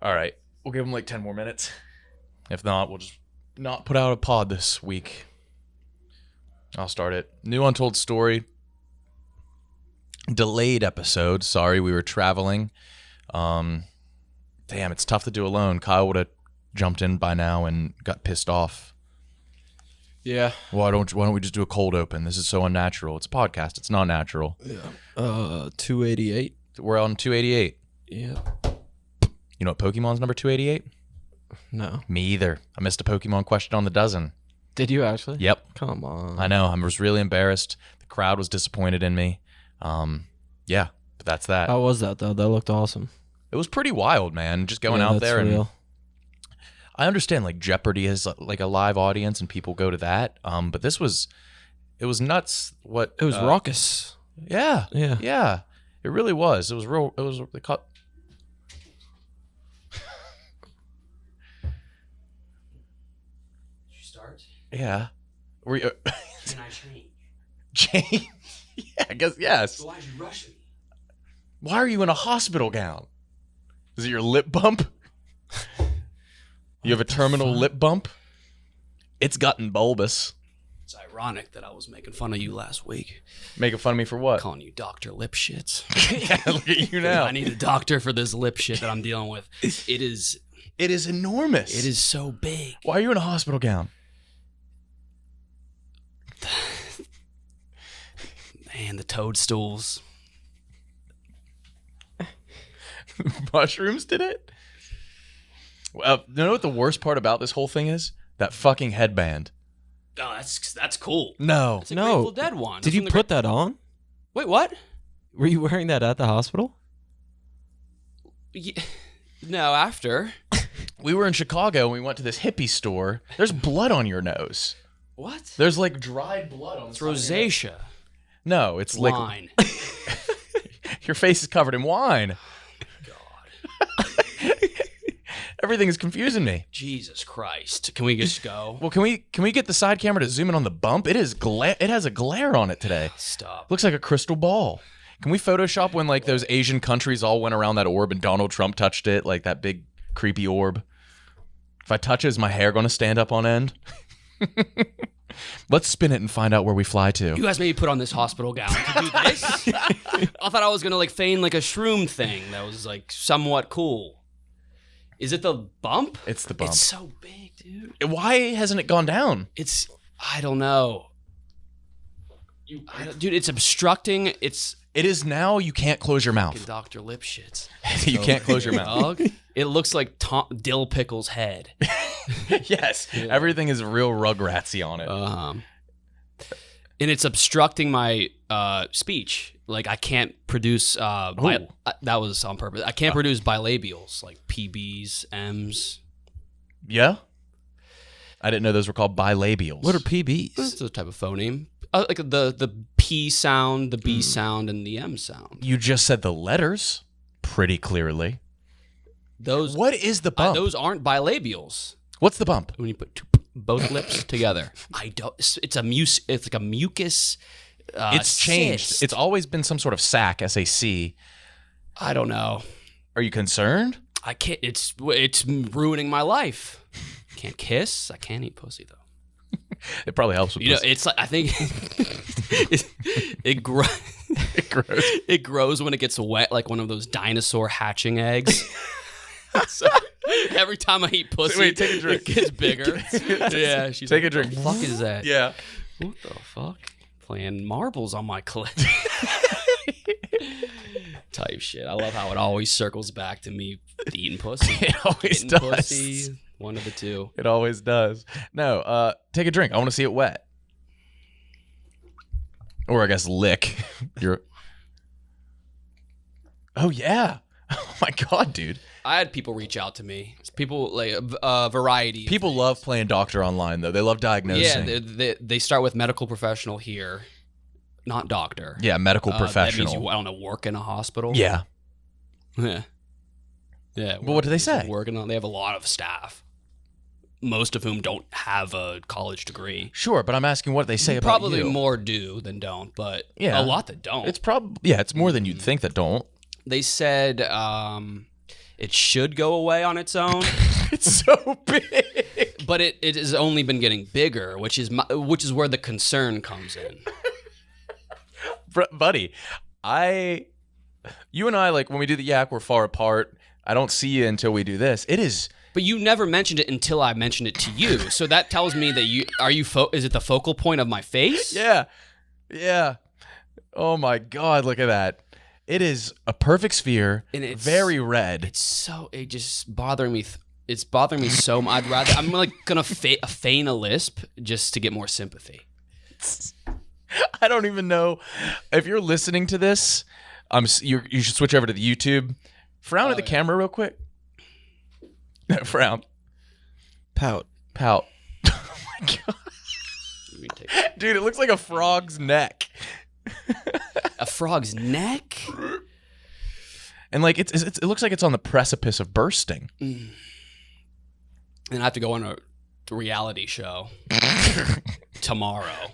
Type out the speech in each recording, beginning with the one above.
All right. We'll give them like 10 more minutes. If not, we'll just not put out a pod this week. I'll start it. New Untold story. Delayed episode. Sorry, we were traveling. Damn, it's tough to do alone. Kyle would have jumped in by now and got pissed off. Yeah. Why don't we just do a cold open? This is so unnatural. It's a podcast. It's not natural. Yeah. 288. We're on 288. Yeah. You know what Pokemon's number 288? No. Me either. I missed a Pokemon question on the dozen. Did you actually? Yep. Come on. I know. I was really embarrassed. The crowd was disappointed in me. Yeah, but that's that. How was that though? That looked awesome. It was pretty wild, man. Just going out there and I understand like Jeopardy is like a live audience and people go to that. But it was nuts. It was raucous. Yeah. Yeah. Yeah. It really was. It was real. It was. Did you start? Yeah. Were you? Can I change? Change? Yeah, I guess yes. So why'd you rush me? Why are you in a hospital gown? Is it your lip bump? You have a terminal lip bump? It's gotten bulbous. It's ironic that I was making fun of you last week. Making fun of me for what? Calling you Dr. Lip Shits. Yeah, look at you now. I need a doctor for this lip shit that I'm dealing with. It is enormous. It is so big. Why are you in a hospital gown? Man, the toadstools. Mushrooms did it? Well, you know what the worst part about this whole thing is? That fucking headband. Oh, that's cool. No. It's a Grateful Dead one. Did you put that on? Wait, what? Were you wearing that at the hospital? Yeah. No, after. We were in Chicago and we went to this hippie store. There's blood on your nose. What? There's like dried blood on the It's side of your nose. rosacea. No, it's Wine. Your face is covered in wine. God. Everything is confusing me. Jesus Christ. Can we just go? Well, can we get the side camera to zoom in on the bump? It has a glare on it today. Stop. Looks like a crystal ball. Can we Photoshop when like those Asian countries all went around that orb and Donald Trump touched it, like that big creepy orb? If I touch it, is my hair going to stand up on end? Let's spin it and find out where we fly to. You guys made me put on this hospital gown to do this? I thought I was going to like feign like a shroom thing that was like somewhat cool. Is it the bump? It's the bump. It's so big, dude. Why hasn't it gone down? I don't know. Dude, it's obstructing. It is now. You can't close your mouth. Dr. Lip Shits. You can't close your mouth. Dog. It looks like Dill Pickle's head. Yes. Yeah. Everything is real Rugratsy on it. And it's obstructing my speech. Like I can't produce. That was on purpose. I can't produce bilabials like PBs, M's. Yeah. I didn't know those were called bilabials. What are PBs? It's a type of phoneme. Like the P sound, the B sound, and the M sound. You just said the letters pretty clearly. What is the bump? Those aren't bilabials. What's the bump? When you put both lips together. It's like a mucus. It's changed. Cyst. It's always been some sort of sac, SAC. I don't know. Are you concerned? I can't. It's ruining my life. Can't kiss. I can't eat pussy though. It probably helps with pussy. It's like I think it grows. It grows when it gets wet, like one of those dinosaur hatching eggs. So every time I eat pussy, wait, take a drink. It gets bigger. Yeah, she's take like, a drink. What the fuck is that? Yeah. What the fuck? Playing marbles on my clit. Type shit. I love how it always circles back to me eating pussy. It always does. Pussy, one of the two. It always does. No, take a drink. I want to see it wet. Or I guess lick. Oh yeah. Oh my god, dude. I had people reach out to me. People like variety. People love playing doctor online though. They love diagnosing. Yeah, they start with medical professional here, not doctor. Yeah, medical professional. That means you, I don't know, work in a hospital. Yeah. Yeah. Yeah. Well, what do they say? They have a lot of staff, most of whom don't have a college degree. Sure, but I'm asking what they say about Probably you. more do than don't, but yeah. a lot that don't. It's probably it's more than you'd think that don't. They said It should go away on its own, It's so big. but it has only been getting bigger, which is where the concern comes in. Buddy, you and I, like, when we do the yak, we're far apart. I don't see you until we do this. It is. But you never mentioned it until I mentioned it to you. So that tells me that is it the focal point of my face? Yeah. Yeah. Oh my God, look at that. It is a perfect sphere, And it's very red. It just bothering me. It's bothering me so much. I'm like gonna feign a lisp just to get more sympathy. I don't even know if you're listening to this. You should switch over to the YouTube. Frown at the camera real quick. Frown. Pout. Pout. Oh my God. Let me take Dude, it looks like a frog's neck. a frog's neck. And like it looks like it's on the precipice of bursting. And I have to go on a reality show tomorrow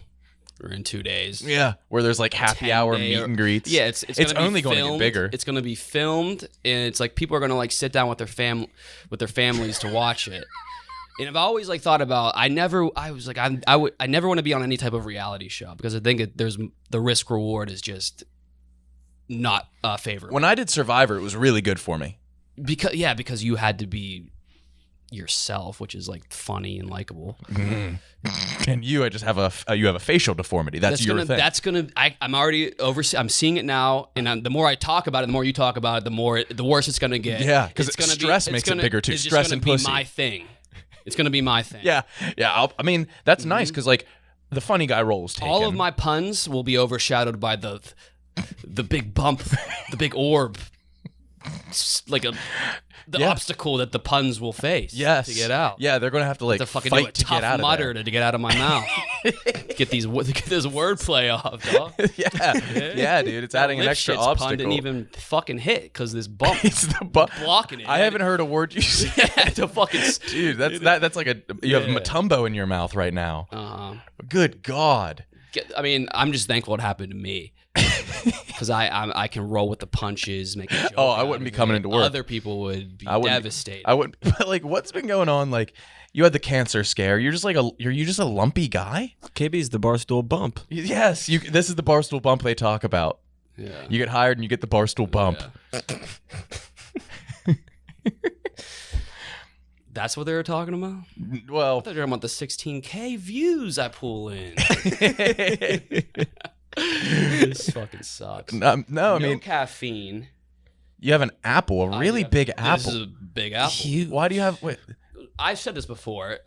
or in 2 days. Yeah, where there's like happy hour meet and greets. Yeah, it's gonna only be going to filmed. get bigger. It's going to be filmed, and it's like people are going to like sit down with their families to watch it. And I've always like thought about I never want to be on any type of reality show because I think there's the risk reward is just not favorable. When I did Survivor, it was really good for me. Because you had to be yourself, which is like funny and likable. And I just have you have a facial deformity. That's your thing. I'm already I'm seeing it now, and the more I talk about it, the more you talk about it, the worse it's gonna get. Yeah, because stress makes it bigger too. It's Stress just and gonna pussy. be my thing. It's gonna be my thing. Yeah. I mean, that's nice because like the funny guy role is taken. All of my puns will be overshadowed by the big bump, the big orb, like the obstacle that the puns will face. Yes. To get out. Yeah, they're gonna have to like To fucking fight do a to tough get out mutter of there. to get out of my mouth. get this wordplay off, dog. yeah, dude, it's adding an extra Lipschitz obstacle. pun didn't even fucking hit because this bump It's the blocking it. I haven't heard a word you say. to fucking Dude, that's like you have Matumbo in your mouth right now. Good God. I mean, I'm just thankful it happened to me. Because I can roll with the punches, make a joke. I wouldn't be coming into work. Other people would be devastated. I wouldn't. But like, what's been going on? Like, you had the cancer scare. You're just like you just a lumpy guy. KB's the Barstool bump. Yes, this is the Barstool bump they talk about. Yeah. You get hired and you get the Barstool bump. Yeah. That's what they were talking about? Well, They're talking about the 16K views I pull in. This fucking sucks. no, I mean, caffeine. you have an apple, a really big apple. This is a big apple. Why do you have? Wait, I've said this before.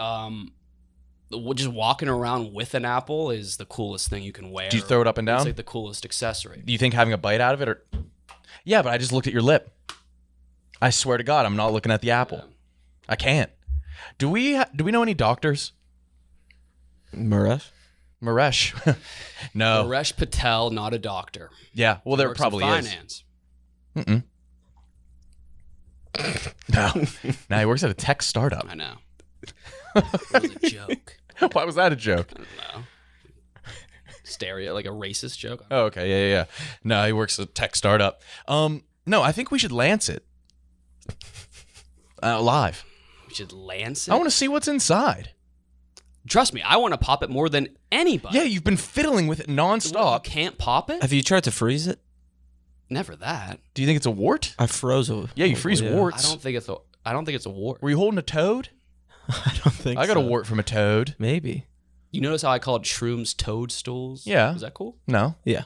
Just walking around with an apple is the coolest thing you can wear. do you throw it up and down? It's like the coolest accessory. Do you think having a bite out of it, or? Yeah, but I just looked at your lip. I swear to God, I'm not looking at the apple. Yeah. I can't. Do we know any doctors? Maresh? No. Naresh Patel, not a doctor. Yeah. Well, there Works probably in is. finance. No. Now he works at a tech startup. I know. It was a joke. Why was that a joke? I don't know. Stereo, like a racist joke. Oh, okay. Yeah. No, he works at a tech startup. No, I think we should lance it. Live. We should lance it. I want to see what's inside. Trust me, I want to pop it more than anybody. Yeah, you've been fiddling with it You nonstop. can't pop it? Have you tried to freeze it? Never that. Do you think it's a wart? I froze it. Yeah, you freeze warts. I don't think it's a wart. Were you holding a toad? I don't think I got a so. wart from a toad. Maybe. You notice how I called shrooms toadstools? Yeah. Is that cool? No. Yeah.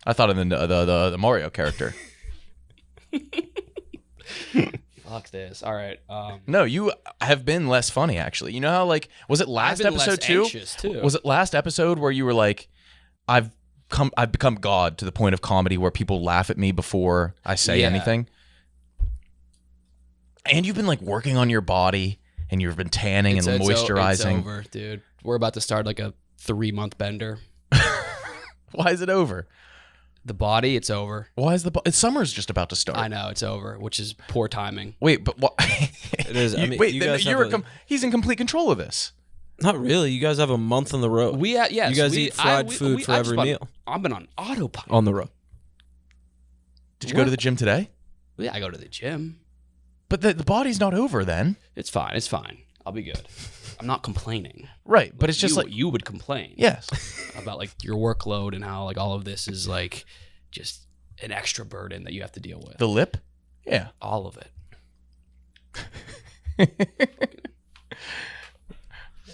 I thought of the Mario character. Fuck this. All right. No, you have been less funny actually. You know how like was it last I've been episode less too? anxious, too. Was it last episode where you were like, I've become God to the point of comedy where people laugh at me before I say Yeah. anything. And you've been like working on your body and you've been tanning and moisturizing. It's over, dude. We're about to start like a 3-month bender. Why is it over? The body, it's over. Why is it's summer's just about to start? I know it's over, which is poor timing. Wait, but what? It is. I mean, wait, you then guys you're have a- he's in complete control of this. Not really. You guys have a month on the road. Yes, You guys eat fried food for every meal. I've been on autopilot. On the road. Did you go to the gym today? Yeah, I go to the gym. But the body's not over then. It's fine. It's fine. I'll be good. I'm not complaining. Right, but it's just like... You would complain. Yes. About like your workload and how like all of this is like just an extra burden that you have to deal with. The lip? Yeah. All of it.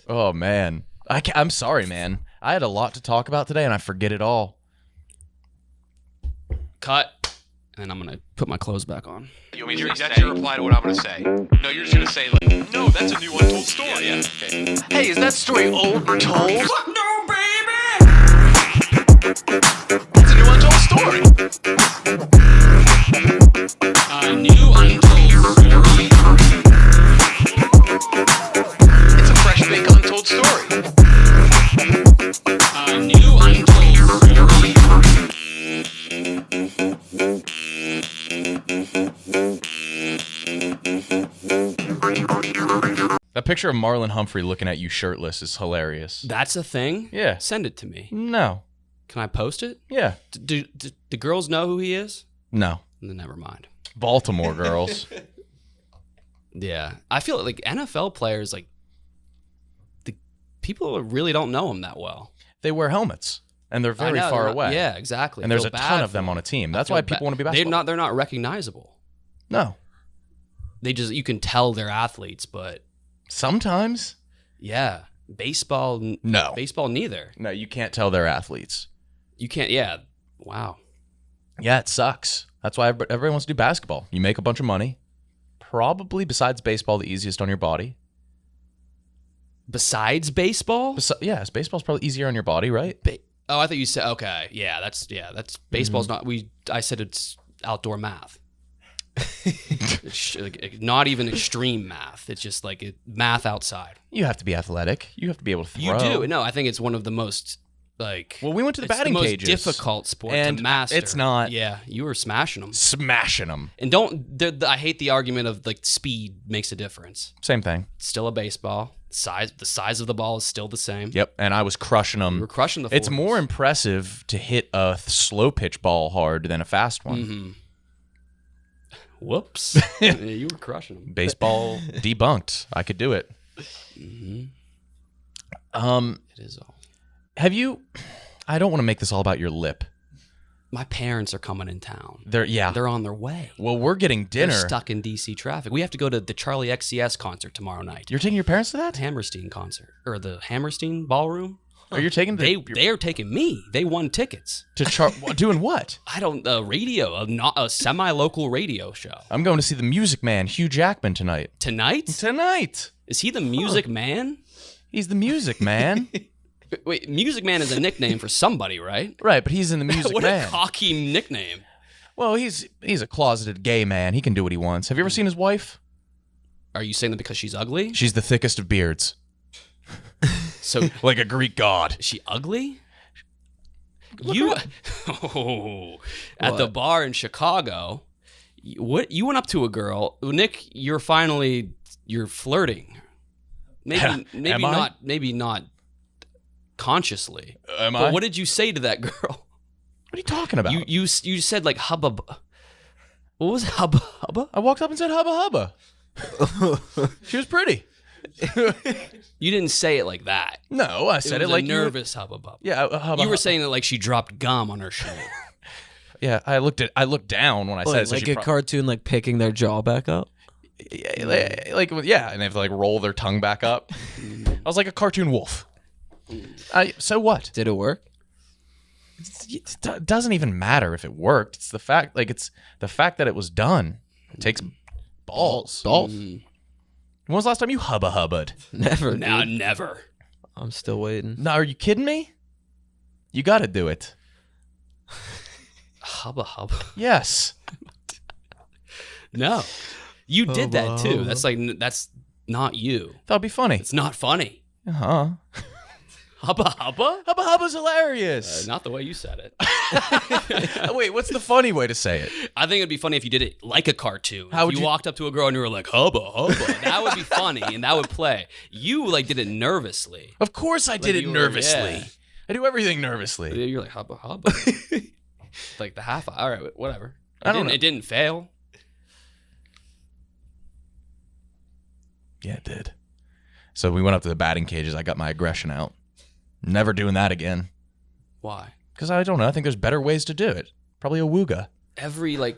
Oh, man. I'm sorry, man. I had a lot to talk about today, and I forget it all. Cut. And then I'm going to put my clothes back on. That's your reply to what I'm going to say. No, you're just going to say, like, no, that's a new untold story. Yeah. Okay. Hey, is that story old or told? Fuck no, baby! It's a new untold story. A new untold story. It's a fresh baked untold story. A new untold story. That picture of Marlon Humphrey looking at you shirtless is hilarious. That's a thing? Yeah. Send it to me. No. Can I post it? Yeah. Do girls know who he is? No. Then never mind. Baltimore girls. Yeah. I feel like NFL players, like, the people really don't know him that well. They wear helmets, and they're very far away. Yeah, exactly. And there's a ton of them on a team. That's why people want to be basketball. They're not recognizable. No. You can tell they're athletes, but sometimes. Yeah. Baseball. No. Baseball neither. No, you can't tell they're athletes. You can't. Yeah. Wow. Yeah, it sucks. That's why everybody wants to do basketball. You make a bunch of money. Probably, besides baseball, the easiest on your body. Besides baseball? Yes, baseball's probably easier on your body, right? I thought you said, okay. Yeah, that's baseball's not, I said it's outdoor math. It's not even extreme math. It's just like math outside. You have to be athletic. You have to be able to throw. You do. No, I think it's one of the most, like... Well, we went to the batting cages. It's the most difficult sport and to master. It's not. Yeah, you were smashing them. Smashing them. And I hate the argument of, like, speed makes a difference. Same thing. It's still a baseball. The size of the ball is still the same. Yep, and I was crushing them. You were crushing the 40s. It's more impressive to hit a slow pitch ball hard than a fast one. Mm-hmm. Whoops. Yeah, you were crushing them. Baseball debunked. I could do it. Mm-hmm. It is all. Have you... I don't want to make this all about your lip. My parents are coming in town. They're on their way. Well, we're getting dinner. They're stuck in DC traffic. We have to go to the Charlie XCS concert tomorrow night. You're taking your parents to that? Hammerstein concert. Or the Hammerstein Ballroom. Or you're taking they are taking me. They won tickets. To doing what? I don't a semi-local radio show. I'm going to see the Music Man, Hugh Jackman tonight. Tonight. Is he the Music Man? He's the Music Man. Wait, Music Man is a nickname for somebody, right? Right, but he's in the Music what Man. What a cocky nickname. Well, he's a closeted gay man. He can do what he wants. Have you ever seen his wife? Are you saying that because she's ugly? She's the thickest of beards. So like a Greek god. Is she ugly? At the bar in Chicago, you went up to a girl, Nick. You're flirting. Maybe not consciously. Am but I? What did you say to that girl? What are you talking about? You said like hubba. What was it? Hubba hubba? I walked up and said hubba hubba. She was pretty. You didn't say it like that. No, I said it like nervous hubba bubba. Yeah, hubba. You were saying that like she dropped gum on her shoe. Yeah, I looked down when I said it. Like a cartoon, like picking their jaw back up. Yeah, and they have to like roll their tongue back up. I was like a cartoon wolf. So what? Did it work? It doesn't even matter if it worked. It's the fact that it was done. It takes balls. When was the last time you hubba hubba'd? Never. Nah, dude. never. I'm still waiting. No, are you kidding me? You got to do it. Hubba hubba. Yes. No, you did that too. That's not you. That'd be funny. It's not funny. Uh-huh. Hubba hubba? Hubba hubba's hilarious. Not the way you said it. Wait, what's the funny way to say it? I think it'd be funny if you did it like a cartoon. How would you walked up to a girl and you were like, hubba hubba. That would be funny and that would play. You like did it nervously. Of course I did it nervously. Yeah. I do everything nervously. You're like, hubba hubba. Like the half. All right, whatever. I don't know. It didn't fail. Yeah, it did. So we went up to the batting cages. I got my aggression out. Never doing that again. Why? Because I don't know. I think there's better ways to do it. Probably a wooga. Every like.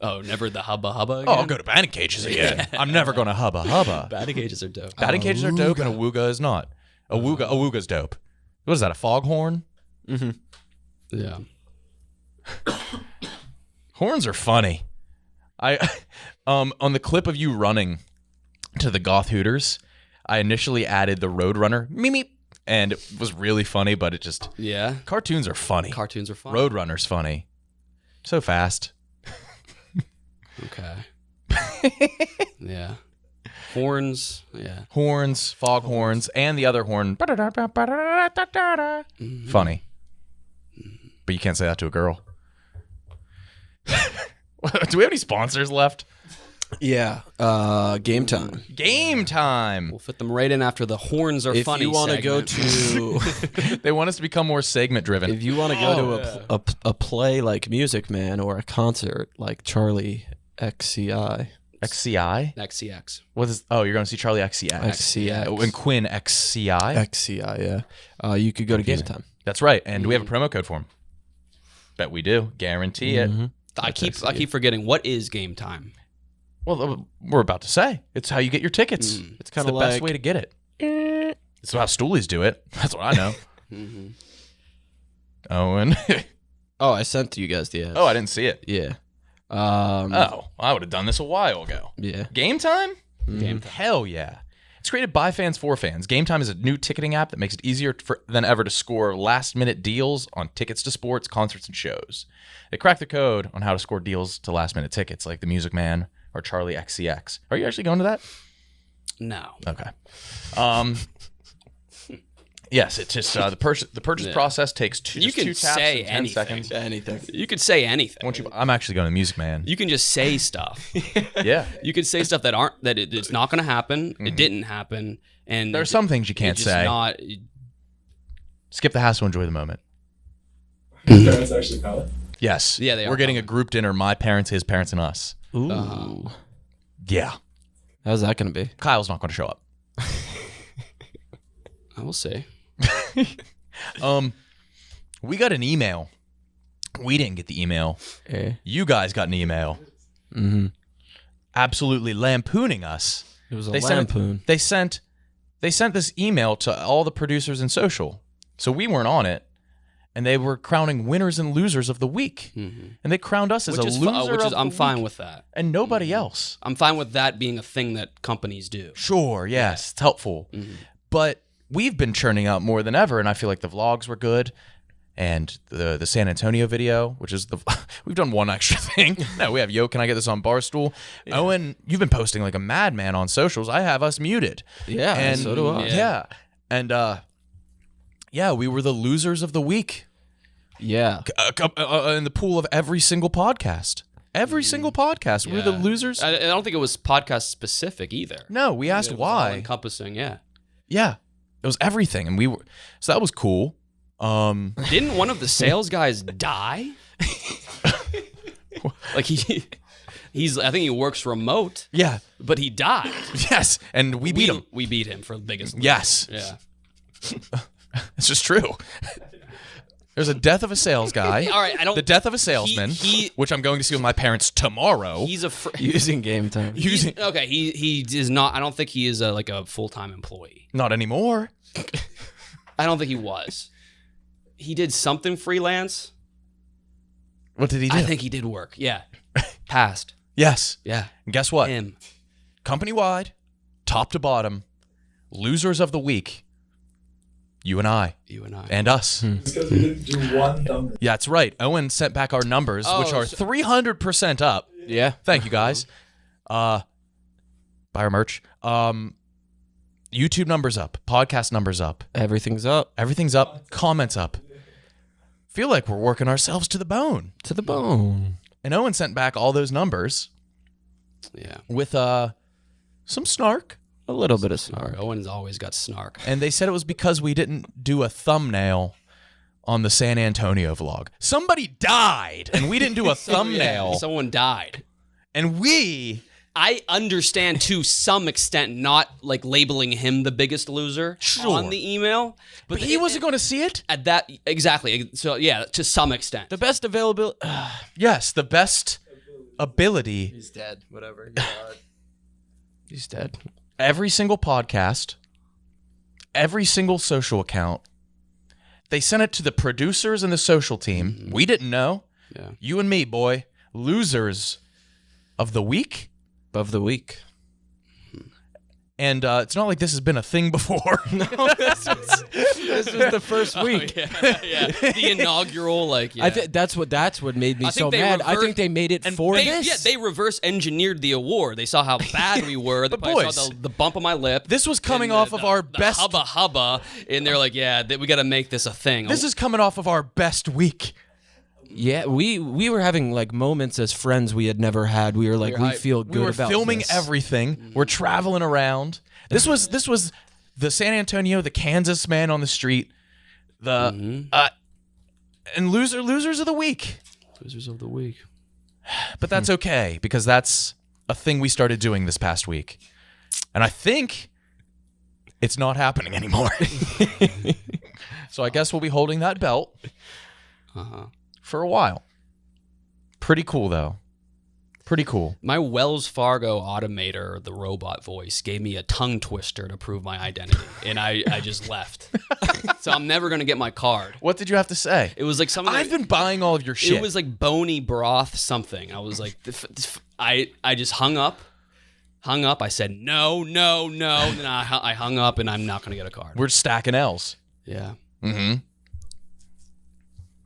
Oh, never the hubba hubba again? Oh, I'll go to batting cages again. I'm never going to hubba hubba. Batting cages are dope. Batting cages are dope, and a wooga is not. A wooga's dope. What is that? A foghorn? Yeah. Horns are funny. I on the clip of you running to the Goth Hooters, I initially added the Roadrunner meep, and it was really funny, but it just Yeah. cartoons are funny. Cartoons are fun. Roadrunner's funny. So fast. Okay. Yeah. Horns. Yeah. Horns, foghorns, and the other horn. Funny. But you can't say that to a girl. Do we have any sponsors left? Yeah. Game time. Game time. We'll fit them right in after the horns are If funny. you want to go segment. to, They want us to become more segment driven. if you want to go to a play like Music Man or a concert like Charlie XCI. XCI? XCX. What is? Oh, you're going to see Charlie XCX. XCX. Oh, and Quinn XCI. XCI, yeah. You could go to Game Time. That's right. And we have a promo code for him. Bet we do. Guarantee it. I keep forgetting, what is game time? Well, we're about to say. It's how you get your tickets. It's kinda the best like- way to get it. It's how stoolies do it. That's what I know. Owen. Oh, I sent you guys the ads. Oh, I didn't see it. Yeah. Oh, I would have done this a while ago. Yeah. Game time? Game time. Hell yeah. It's created by fans for fans. Game Time is a new ticketing app that makes it easier than ever to score last-minute deals on tickets to sports, concerts, and shows. They cracked the code on how to score deals to last-minute tickets, like the Music Man or Charlie XCX. Are you actually going to that? No. Okay. Yes, it's just the purchase process takes two. You just can two taps say and 10 anything. seconds. Anything. You could say anything. I'm actually going to Music Man. You can just say stuff. Yeah. You could say stuff that it's not going to happen. It didn't happen. And There are some things you can't it's just say. Not, Skip the hassle, enjoy the moment. Parents actually valid. Yes. Yeah, they are We're getting a group dinner, my parents, his parents, and us. Ooh. Yeah. How's that going to be? Kyle's not going to show up. I will say. We got an email. We didn't get the email. Eh. You guys got an email. Absolutely lampooning us. It was a They lampoon. sent this email to all the producers in social. So we weren't on it. And they were crowning winners and losers of the week. And they crowned us as a loser of the I'm fine week with that. and nobody else. I'm fine with that being a thing that companies do. Sure, yes, it's helpful. But we've been churning out more than ever, and I feel like the vlogs were good. And the San Antonio video, which is we've done one extra thing. No, we have can I get this on Barstool? Yeah. Owen, you've been posting like a madman on socials. I have us muted. Yeah, and so do I. Yeah. And we were the losers of the week. Yeah. In the pool of every single podcast. Every single podcast. We were the losers. I don't think it was podcast specific either. No, we asked It was all why. encompassing, yeah. Yeah. It was everything. And so that was cool. Didn't one of the sales guys die? Like he's I think he works remote, Yeah. but he died. Yes. And we beat him. We beat him for the biggest. Yes. Yeah. It's just true. There's a death of a sales guy. All right, I don't. The death of a salesman, which I'm going to see with my parents tomorrow. He's a. Using Game Time. Okay, he is not. I don't think he is like a full-time employee. Not anymore. I don't think he was. He did something freelance. What did he do? I think he did work. Yeah. Passed. Yes. Yeah. And guess what? Him. Company-wide, top to bottom, losers of the week, you and I. You and I. And us. It's because we didn't do one number. Yeah, that's right. Owen sent back our numbers, which are 300% up. Yeah. Thank you, guys. Buy our merch. YouTube numbers up. Podcast numbers up. Everything's up. Everything's up. Comments up. Feel like we're working ourselves to the bone. To the bone. And Owen sent back all those numbers Yeah. with some snark. A little bit of snark. Owen's always got snark. And they said it was because we didn't do a thumbnail on the San Antonio vlog. Somebody died, and we didn't do a thumbnail. Someone died. And we I understand to some extent not like labeling him the biggest loser on the email, But he wasn't going to see it? at that exactly. So yeah, to some extent. The best availability. Yes, the best ability. He's dead. Whatever. He's dead. Every single podcast, every single social account, they sent it to the producers and the social team. We didn't know. Yeah. You and me, boy. Losers of the week. Of the week. And it's not like this has been a thing before. This was the first week. Yeah. The inaugural like. Yeah. I think that's what made me I so think they mad. I revert- think they made it And for they, this. Yeah, they reverse engineered the award. They saw how bad we were. They But probably boys, saw the bump on my lip. This was coming and off of our best. hubba, and they're like, yeah, we got to make this a thing. This is coming off of our best week. Yeah, we were having like moments as friends we had never had. We were like, we feel good We were about filming this. everything. We're traveling around. This was the San Antonio, the Kansas man on the street, the and losers of the week. Losers of the week. But that's okay because that's a thing we started doing this past week, and I think it's not happening anymore. So I guess we'll be holding that belt for a while. Pretty cool though. Pretty cool. My Wells Fargo automator, the robot voice, gave me a tongue twister to prove my identity, and I just left. So I'm never gonna get my card. What did you have to say? It was like something. I've been buying all of your shit. It was like bony broth something. I was like, I just hung up. I said no. And then I hung up, and I'm not gonna get a card. We're stacking L's. Yeah. Mm-hmm.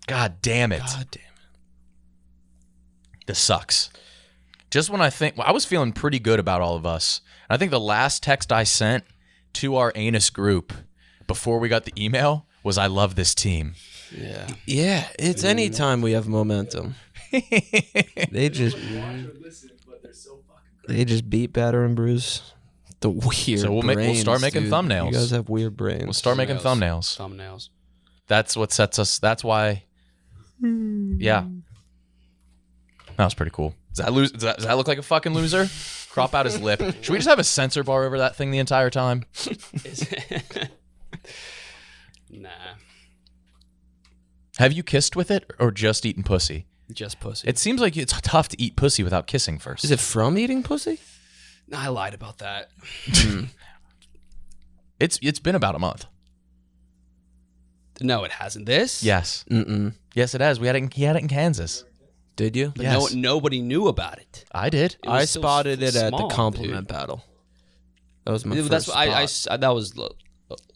God damn it. This sucks. Just when I was feeling pretty good about all of us. And I think the last text I sent to our anus group before we got the email was, I love this team. Yeah. Yeah, it's any time we have momentum. They just beat Batter and Bruce. The weird So we'll brains, start making dude. thumbnails. You guys have weird brains. We'll start making thumbnails. Thumbnails. That's what sets us. That's why. Yeah. That was pretty cool. Does that look like a fucking loser? Crop out his lip. Should we just have a censor bar over that thing the entire time? Nah. Have you kissed with it or just eaten pussy? Just pussy. It seems like it's tough to eat pussy without kissing first. Is it from eating pussy? Nah, I lied about that. It's been about a month. No, it hasn't. This? Yes. Mm-mm. Yes, it has. He had it in Kansas. Did you? But Yes. nobody knew about it. I did. It was I still spotted it at small, the compliment dude. battle. That was my That's first what spot. that was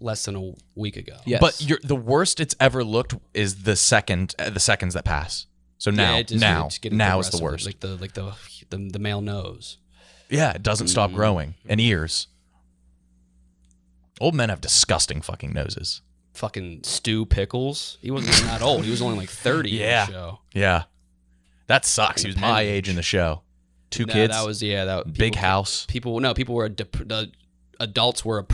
less than a week ago. Yes. But the worst it's ever looked is the seconds that pass. So now, Yeah, it's getting now is the progressive, worst. Like the male nose. Yeah, it doesn't stop growing. And ears. Old men have disgusting fucking noses. Fucking Stu Pickles. He wasn't even that old. He was only like 30 Yeah. in the show. Yeah. That sucks. He was my age in the show. Two No, kids. That was big house. People were the adults were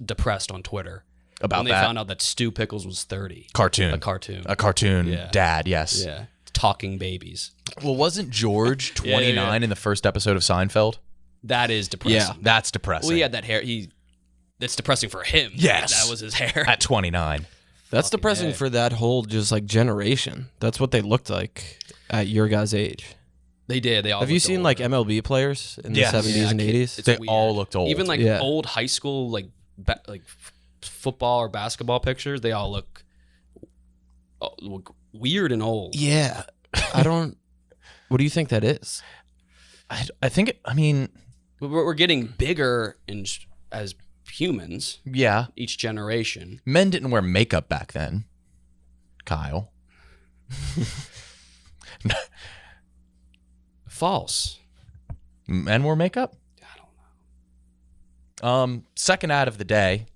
depressed on Twitter About when they that. found out that Stu Pickles was 30. Cartoon. A cartoon. A cartoon Yeah. dad, yes. Yeah. Talking babies. Well, wasn't George 29 in the first episode of Seinfeld? That is depressing. Yeah. That's depressing. Well, he had that hair. That's depressing for him. Yes. That was his hair. At 29. That's depressing for that whole just like generation. That's what they looked like at your guys' age. They did. They all Have you looked seen older. like MLB players in Yes. the 70s and 80s? It's They weird. all looked old. Even like Yeah. old high school like football or basketball pictures, they all look weird and old. Yeah. I don't. What do you think that is? I think, We're getting bigger as humans yeah. each generation. Men didn't wear makeup back then, Kyle. False. Men wore makeup? I don't know. Second ad of the day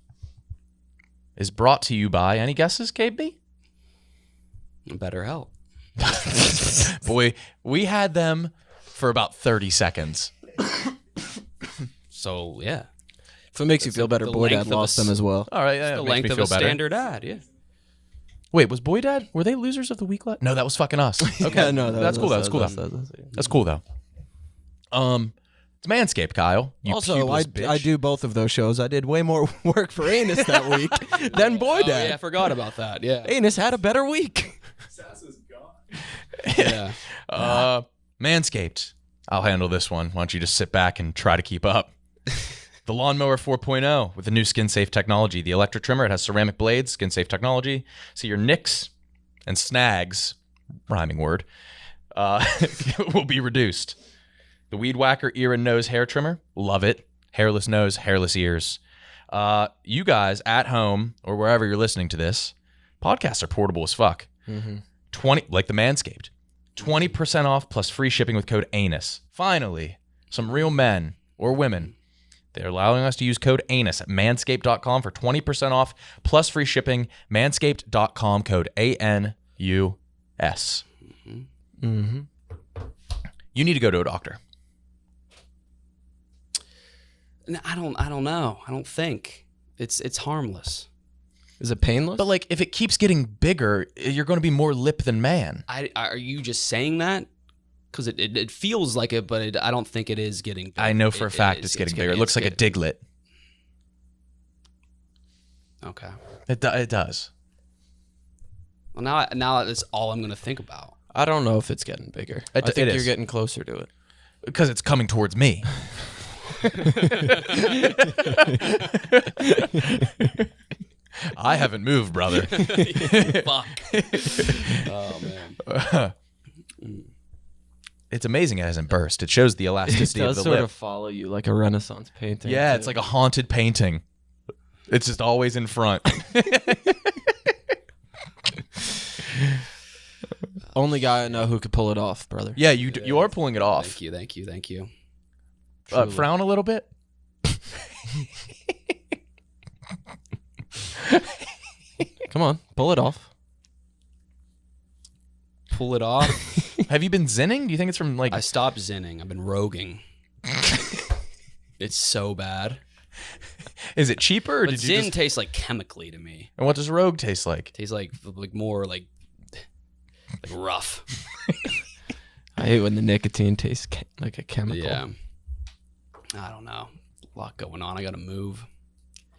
is brought to you by, any guesses, KB? Better help. Boy, we had them for about 30 seconds. So yeah, If it makes you feel better, the Boy Dad length of lost a them as well. All right, yeah, the it makes length me of feel a better. standard ad. Yeah. Wait, was Boy Dad? Were they losers of the week? No, that was fucking us. Okay, Yeah, no, that's cool. That's cool. That's cool though. It's Manscaped, Kyle. You Also, pubeless bitch. I do both of those shows. I did way more work for Anus that week than Boy Oh, Dad. yeah, I forgot about that. Yeah. Anus had a better week. Sass is gone. Yeah. Manscaped. I'll handle this one. Why don't you just sit back and try to keep up? The Lawnmower 4.0 with the new skin-safe technology. The electric trimmer, it has ceramic blades, skin-safe technology. So your nicks and snags, rhyming word, will be reduced. The Weed Whacker ear and nose hair trimmer, love it. Hairless nose, hairless ears. You guys at home or wherever you're listening to this, podcasts are portable as fuck. 20, like the Manscaped. 20% off plus free shipping with code ANUS. Finally, some real men or women. They're allowing us to use code ANUS at manscaped.com for 20% off plus free shipping. Manscaped.com, code ANUS. You need to go to a doctor. No, I don't know. I don't think it's harmless. Is it painless? But like, if it keeps getting bigger, you're going to be more lip than man. Are you just saying that? Because it feels like it, but I don't think it is getting bigger. I know for a fact it's getting bigger. It looks like a diglet. Okay. It does. Well, now that's all I'm going to think about. I don't know if it's getting bigger. I think it you're is. getting closer to it. Because it's coming towards me. I haven't moved, brother. Fuck. Oh, man. It's amazing it hasn't burst. It shows the It elasticity of does the sort lip. of follow you like a Renaissance painting. Yeah, too. it's like a haunted painting. It's just always in front. Only guy I know who could pull it off, brother. Yeah, you are pulling it off. Thank you. Frown a little bit. Come on, pull it off. Pull it off. Have you been zinning? Do you think it's from like... I stopped zinning. I've been roguing. It's so bad. Is it cheaper? Or But did you zin just... tastes like chemically to me. And what does Rogue taste like? Tastes like more like rough. I hate when the nicotine tastes like a chemical. Yeah. I don't know. A lot going on. I got to move.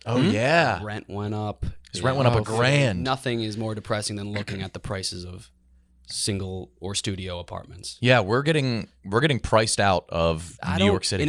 Oh, yeah. Rent went up. His rent went up $1,000. Nothing is more depressing than looking at the prices of single or studio apartments. Yeah, we're getting priced out of New York City.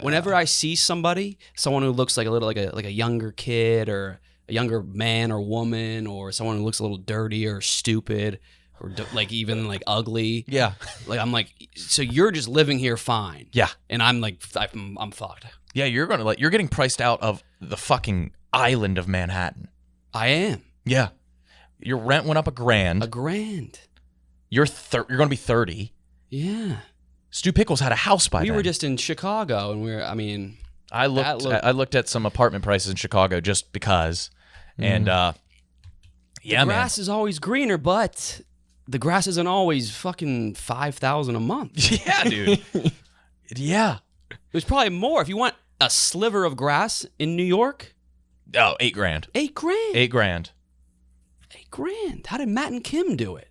Whenever I see someone who looks like a younger kid or a younger man or woman or someone who looks a little dirty or stupid or like even like ugly. Yeah. Like I'm like, so you're just living here fine. Yeah. And I'm like, I'm fucked. Yeah, you're getting priced out of the fucking island of Manhattan. I am. Yeah. Your rent went up $1,000. $1,000. You're going to be 30. Yeah. Stu Pickles had a house by We then. were just in Chicago and I looked at some apartment prices in Chicago just because. And yeah, the grass is always greener, but the grass isn't always fucking $5,000 a month. Yeah, dude. Yeah. There's probably more. If you want a sliver of grass in New York, Oh, $8,000. $8,000. $8,000. How did Matt and Kim do it?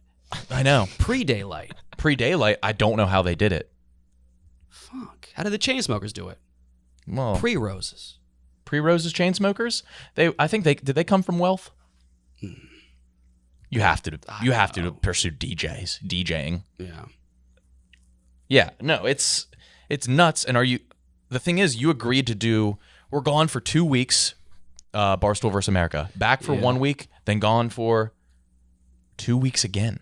I know. Pre-daylight. Pre-daylight, I don't know how they did it. Fuck. How did the Chainsmokers do it? Well, Pre-roses. Pre-Roses Chainsmokers? Did they come from wealth? You have to pursue DJing. Yeah. Yeah, no, it's nuts. And the thing is, you agreed to do, we're gone for 2 weeks, Barstool vs. America. Back for 1 week, then gone for 2 weeks again.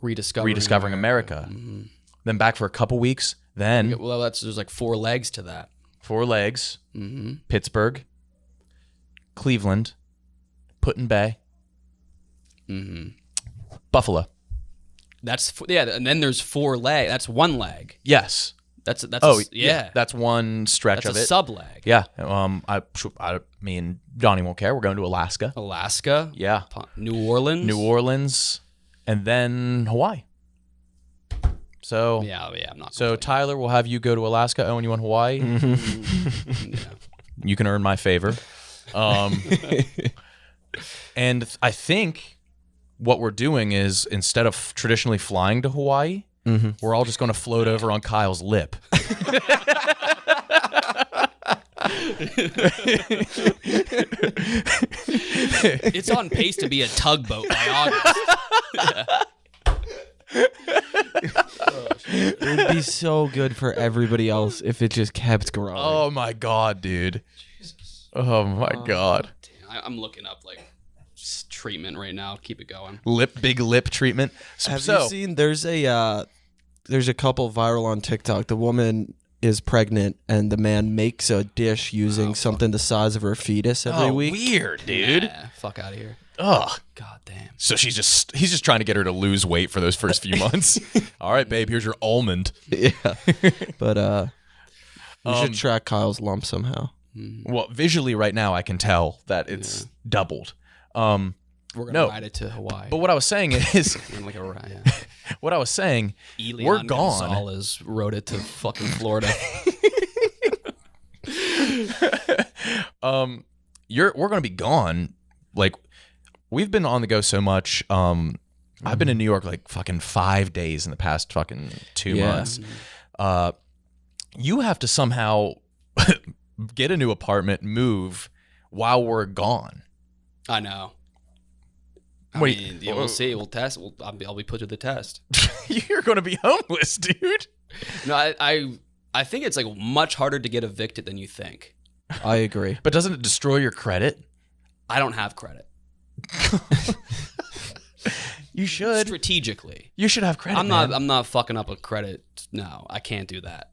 Rediscovering America. Mm-hmm. Then back for a couple weeks, then Well, there's like 4 legs to that. 4 legs, Mm-hmm. Pittsburgh, Cleveland, Put-in-Bay, Buffalo. And then there's 4 legs. That's 1 leg. Yes. That's yeah. That's one stretch that's of a it. sub leg. Yeah. Me and Donnie won't care. We're going to Alaska. Alaska. Yeah. New Orleans. And then Hawaii. So Yeah, I'm not. So Tyler will have you go to Alaska. Owen, you want Hawaii? Yeah. You can earn my favor. And I think what we're doing is, instead of traditionally flying to Hawaii, We're all just going to float over on Kyle's lip. It's on pace to be a tugboat by August. It would be so good for everybody else if it just kept growing. Oh my god, dude. Oh my god. Damn, I'm looking up like treatment right now. Keep it going. Big lip treatment. Have you seen? There's a couple viral on TikTok. The woman is pregnant, and the man makes a dish using something the size of her fetus every week. Weird, dude. Yeah, fuck out of here. Ugh. God damn. So he's just trying to get her to lose weight for those first few months. All right, babe, here's your almond. Yeah, but we should track Kyle's lump somehow. Well, visually right now I can tell that it's doubled. We're gonna ride it to Hawaii. But what I was saying is, like a ride. what I was saying, Elian we're gone. Gonzalez rode it to fucking Florida. We're gonna be gone. Like, we've been on the go so much. I've been in New York like fucking 5 days in the past fucking 2 months. You have to somehow get a new apartment, move while we're gone. I know. Wait, we'll see. We'll test. I'll be put to the test. You're gonna be homeless, dude. No, I think it's like much harder to get evicted than you think. I agree. But doesn't it destroy your credit? I don't have credit. You should. Strategically. You should have credit. I'm not fucking up a credit. No, I can't do that.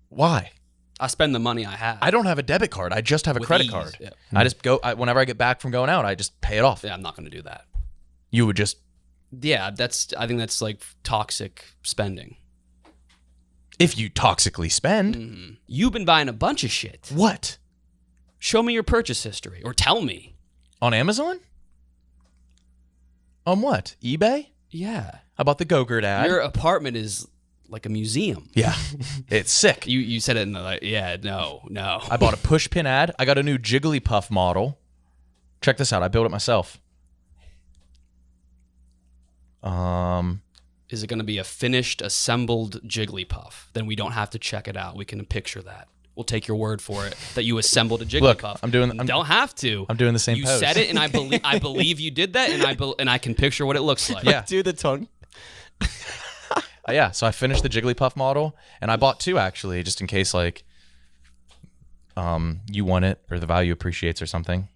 Why? I spend the money I have. I don't have a debit card. I just have a With credit ease, card. yeah. I just go whenever I get back from going out. I just pay it off. Yeah, I'm not going to do that. You would just Yeah, I think that's like toxic spending. if you toxically spend. You've been buying a bunch of shit. What? Show me your purchase history, or tell me. On Amazon? On what? eBay? Yeah. I bought the Go-Gurt ad. Your apartment is like a museum. Yeah. It's sick. You said it in the like, yeah, no. I bought a push pin ad. I got a new Jigglypuff model. Check this out. I built it myself. Is it going to be a finished, assembled Jigglypuff? Then we don't have to check it out. We can picture that. We'll take your word for it that you assembled a Jigglypuff. Look, I'm doing. Don't have to. I'm doing the same You pose. said it, and I believe you did that, and I can picture what it looks like. Yeah. Do the tongue. Yeah. So I finished the Jigglypuff model, and I bought two actually, just in case like, you want it or the value appreciates or something.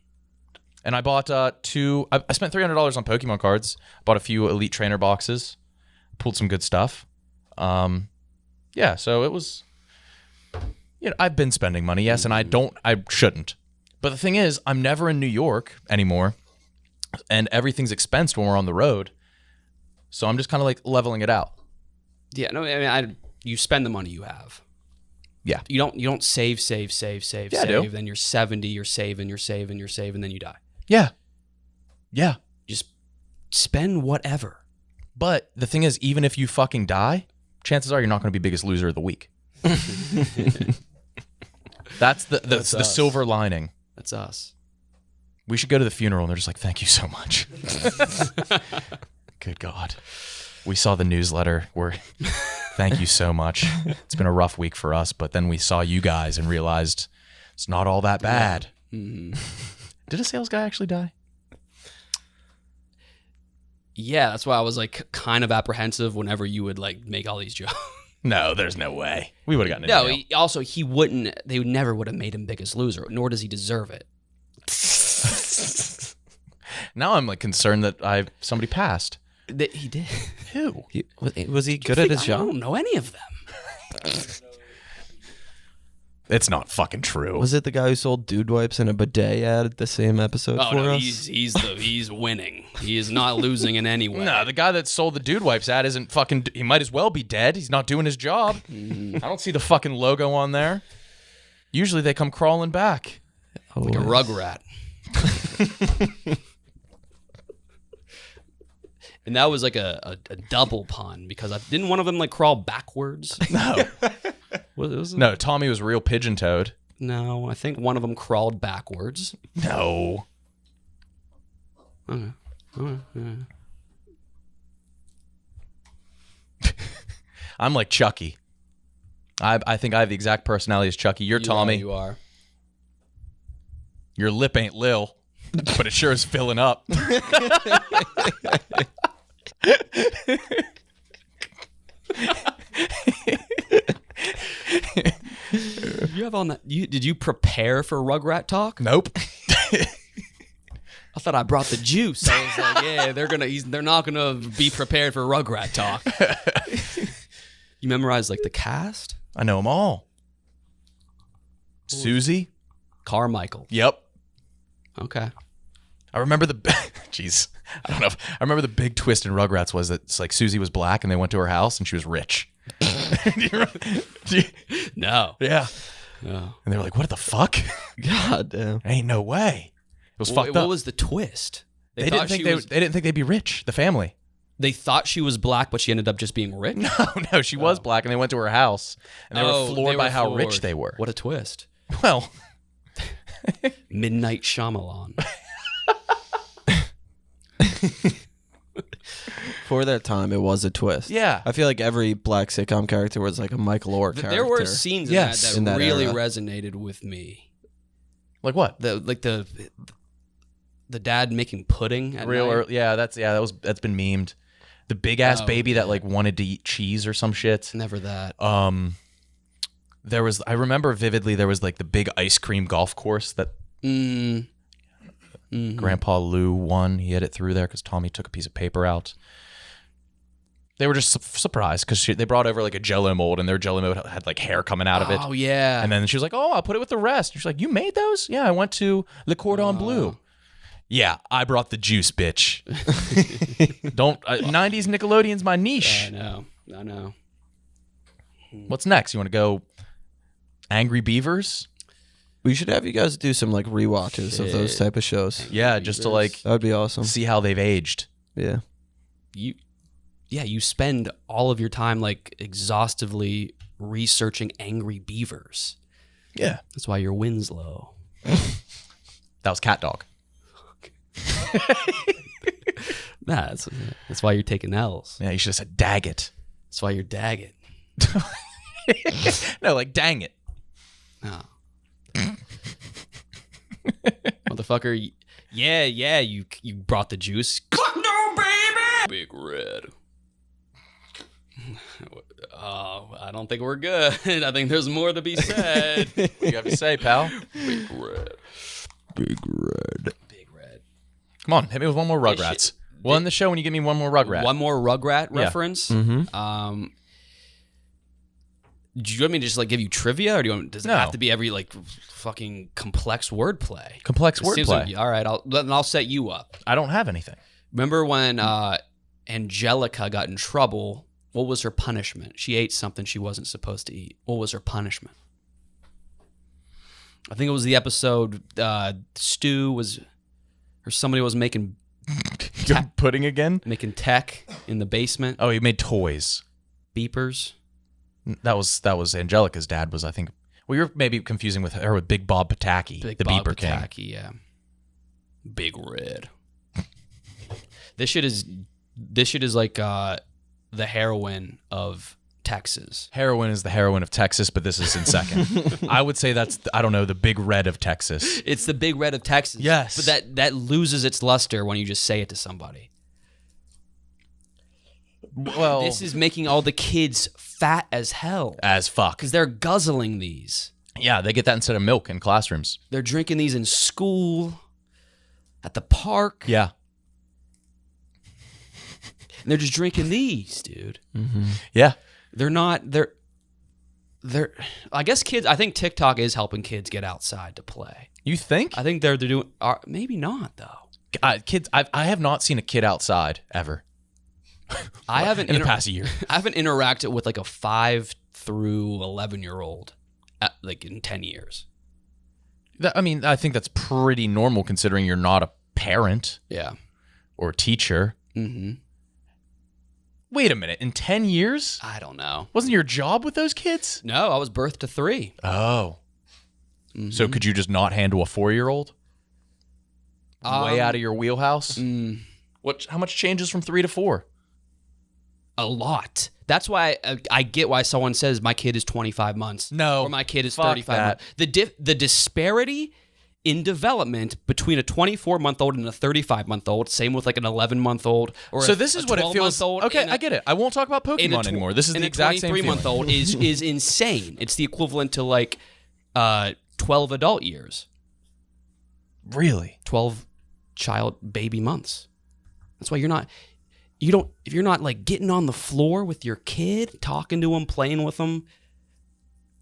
And I bought two. I spent $300 on Pokemon cards. Bought a few Elite Trainer boxes. Pulled some good stuff. Yeah. So it was. You know, I've been spending money, yes, and I shouldn't. But the thing is, I'm never in New York anymore, and everything's expensed when we're on the road. So I'm just kind of like leveling it out. Yeah. No, I mean, you spend the money you have. Yeah. You don't save. Yeah, I save. do. Then you're 70. You're saving, and then you die. Yeah. Yeah. Just spend whatever. But the thing is, even if you fucking die, chances are you're not going to be biggest loser of the week. That's the silver lining. That's us. We should go to the funeral and they're just like, thank you so much. Good God. We saw the newsletter where thank you so much. It's been a rough week for us, but then we saw you guys and realized it's not all that bad. Mm-hmm. Did a sales guy actually die? Yeah, that's why I was like kind of apprehensive whenever you would like make all these jokes. No, there's no way. We would have gotten No, it. he wouldn't. They never would have made him biggest loser, nor does he deserve it. Now I'm like concerned that somebody passed. He did. Who? Was he good at his I job? don't know any of them. It's not fucking true. Was it the guy who sold dude wipes and a bidet ad at the same episode Oh for no, us? he's winning. He is not losing in any way. No, the guy that sold the dude wipes ad isn't fucking. He might as well be dead. He's not doing his job. I don't see the fucking logo on there. Usually they come crawling back. Like a rugrat. And that was like a double pun because didn't one of them like crawl backwards? No. Was it? No, Tommy was real pigeon-toed. No, I think one of them crawled backwards. No. Okay. I'm like Chucky. I think I have the exact personality as Chucky. You're Tommy. You are. Your lip ain't Lil, but it sure is filling up. You have on that. Did you prepare for Rugrat talk? Nope. I thought I brought the juice. I was like, yeah, they're not gonna be prepared for Rugrat talk. You memorized like the cast? I know them all. Susie. Carmichael. Yep. Okay. I remember jeez, I don't know. I remember the big twist in Rugrats was that it's like Susie was black and they went to her house and she was rich. No. Yeah. No. And they were like, what the fuck? God damn. Ain't no way. It was fucked up. What was the twist? They didn't think they'd be rich, the family. They thought she was black, but she ended up just being rich? No, she was black and they went to her house and they were floored by how rich they were. What a twist. Well, Midnight Shyamalan. For that time, it was a twist. Yeah. I feel like every black sitcom character was like a Michael Orr character. There were scenes in Yes. that In that really era. resonated with me. like what? The dad making pudding at night. That's been memed. The big ass baby that like wanted to eat cheese or some shit. Never that. I remember vividly there was like the big ice cream golf course that Grandpa Lou won. He had it through there because Tommy took a piece of paper out. They were just surprised because they brought over like a Jell-O mold and their Jell-O mold had like hair coming out of it. Oh, yeah. And then she was like, "Oh, I'll put it with the rest." And she's like, "You made those?" "Yeah, I went to Le Cordon Bleu." "Yeah, I brought the juice, bitch." Don't 90s Nickelodeon's my niche. I know. What's next? You want to go Angry Beavers? We should have you guys do some like rewatches of those type of shows. Yeah, just to like That would be awesome. see how they've aged. Yeah. You spend all of your time like exhaustively researching Angry Beavers. Yeah. That's why your win's low. That was Cat Dog. That's why you're taking L's. Yeah, you should have said Daggett. That's why you're dagging. No, like dang it. No. Motherfucker, yeah, you brought the juice. No, baby! Big Red. Oh, I don't think we're good. I think there's more to be said. What do you have to say, pal? Big Red. Big Red. Big Red. Come on, hit me with one more Rugrats. We'll end the show when you give me one more Rugrat. One more Rugrat Yeah. reference. Mm-hmm. Do you want me to just like give you trivia, or does it No. have to be every like fucking complex wordplay? Complex Seems wordplay. like- all right, I'll set you up. I don't have anything. Remember when Angelica got in trouble? What was her punishment? She ate something she wasn't supposed to eat. What was her punishment? I think it was the episode Stu was, or somebody was making Pudding again? tech in the basement. Oh, he made toys. Beepers. That was Angelica's dad. Was I think? Well, you're maybe confusing with her with Big Bob Pataki, Big the Bob Beeper King. Pataki, yeah. Big Red. This shit is like the heroin of Texas. Heroin is the heroin of Texas, but this is in second. I would say that's the Big Red of Texas. It's the Big Red of Texas. Yes. But that loses its luster when you just say it to somebody. Well, This is making all the kids fat as hell as fuck. because they're guzzling these. Yeah, they get that instead of milk in classrooms. They're drinking these in school, at the park. Yeah. And they're just drinking these, dude. Yeah. They're not. They're. I guess kids. I think TikTok is helping kids get outside to play. You think? I think they're doing. Maybe not though. Kids, I have not seen a kid outside ever I haven't in the past year. I haven't interacted with like a 5 through 11-year-old like in 10 years. I think that's pretty normal considering you're not a parent Yeah. or a teacher. Mm-hmm. Wait a minute. In 10 years? I don't know. Wasn't your job with those kids? No, I was birthed to 3. Oh. Mm-hmm. So could you just not handle a 4-year-old? Way out of your wheelhouse? How much changes from 3 to 4? a lot. That's why I get why someone says my kid is 25 months. No, or my kid is fuck 35 that. months. The disparity in development between a 24-month-old and a 35-month-old, same with like an 11-month-old or So a, this is a what it feels. 12-month-old Okay, and a- I get it. I won't talk about and a Pokemon anymore. This is the exact same feeling. 23-month-old is insane. It's the equivalent to like 12 adult years. Really? 12 child baby months. That's why if you're not like getting on the floor with your kid, talking to him, playing with him,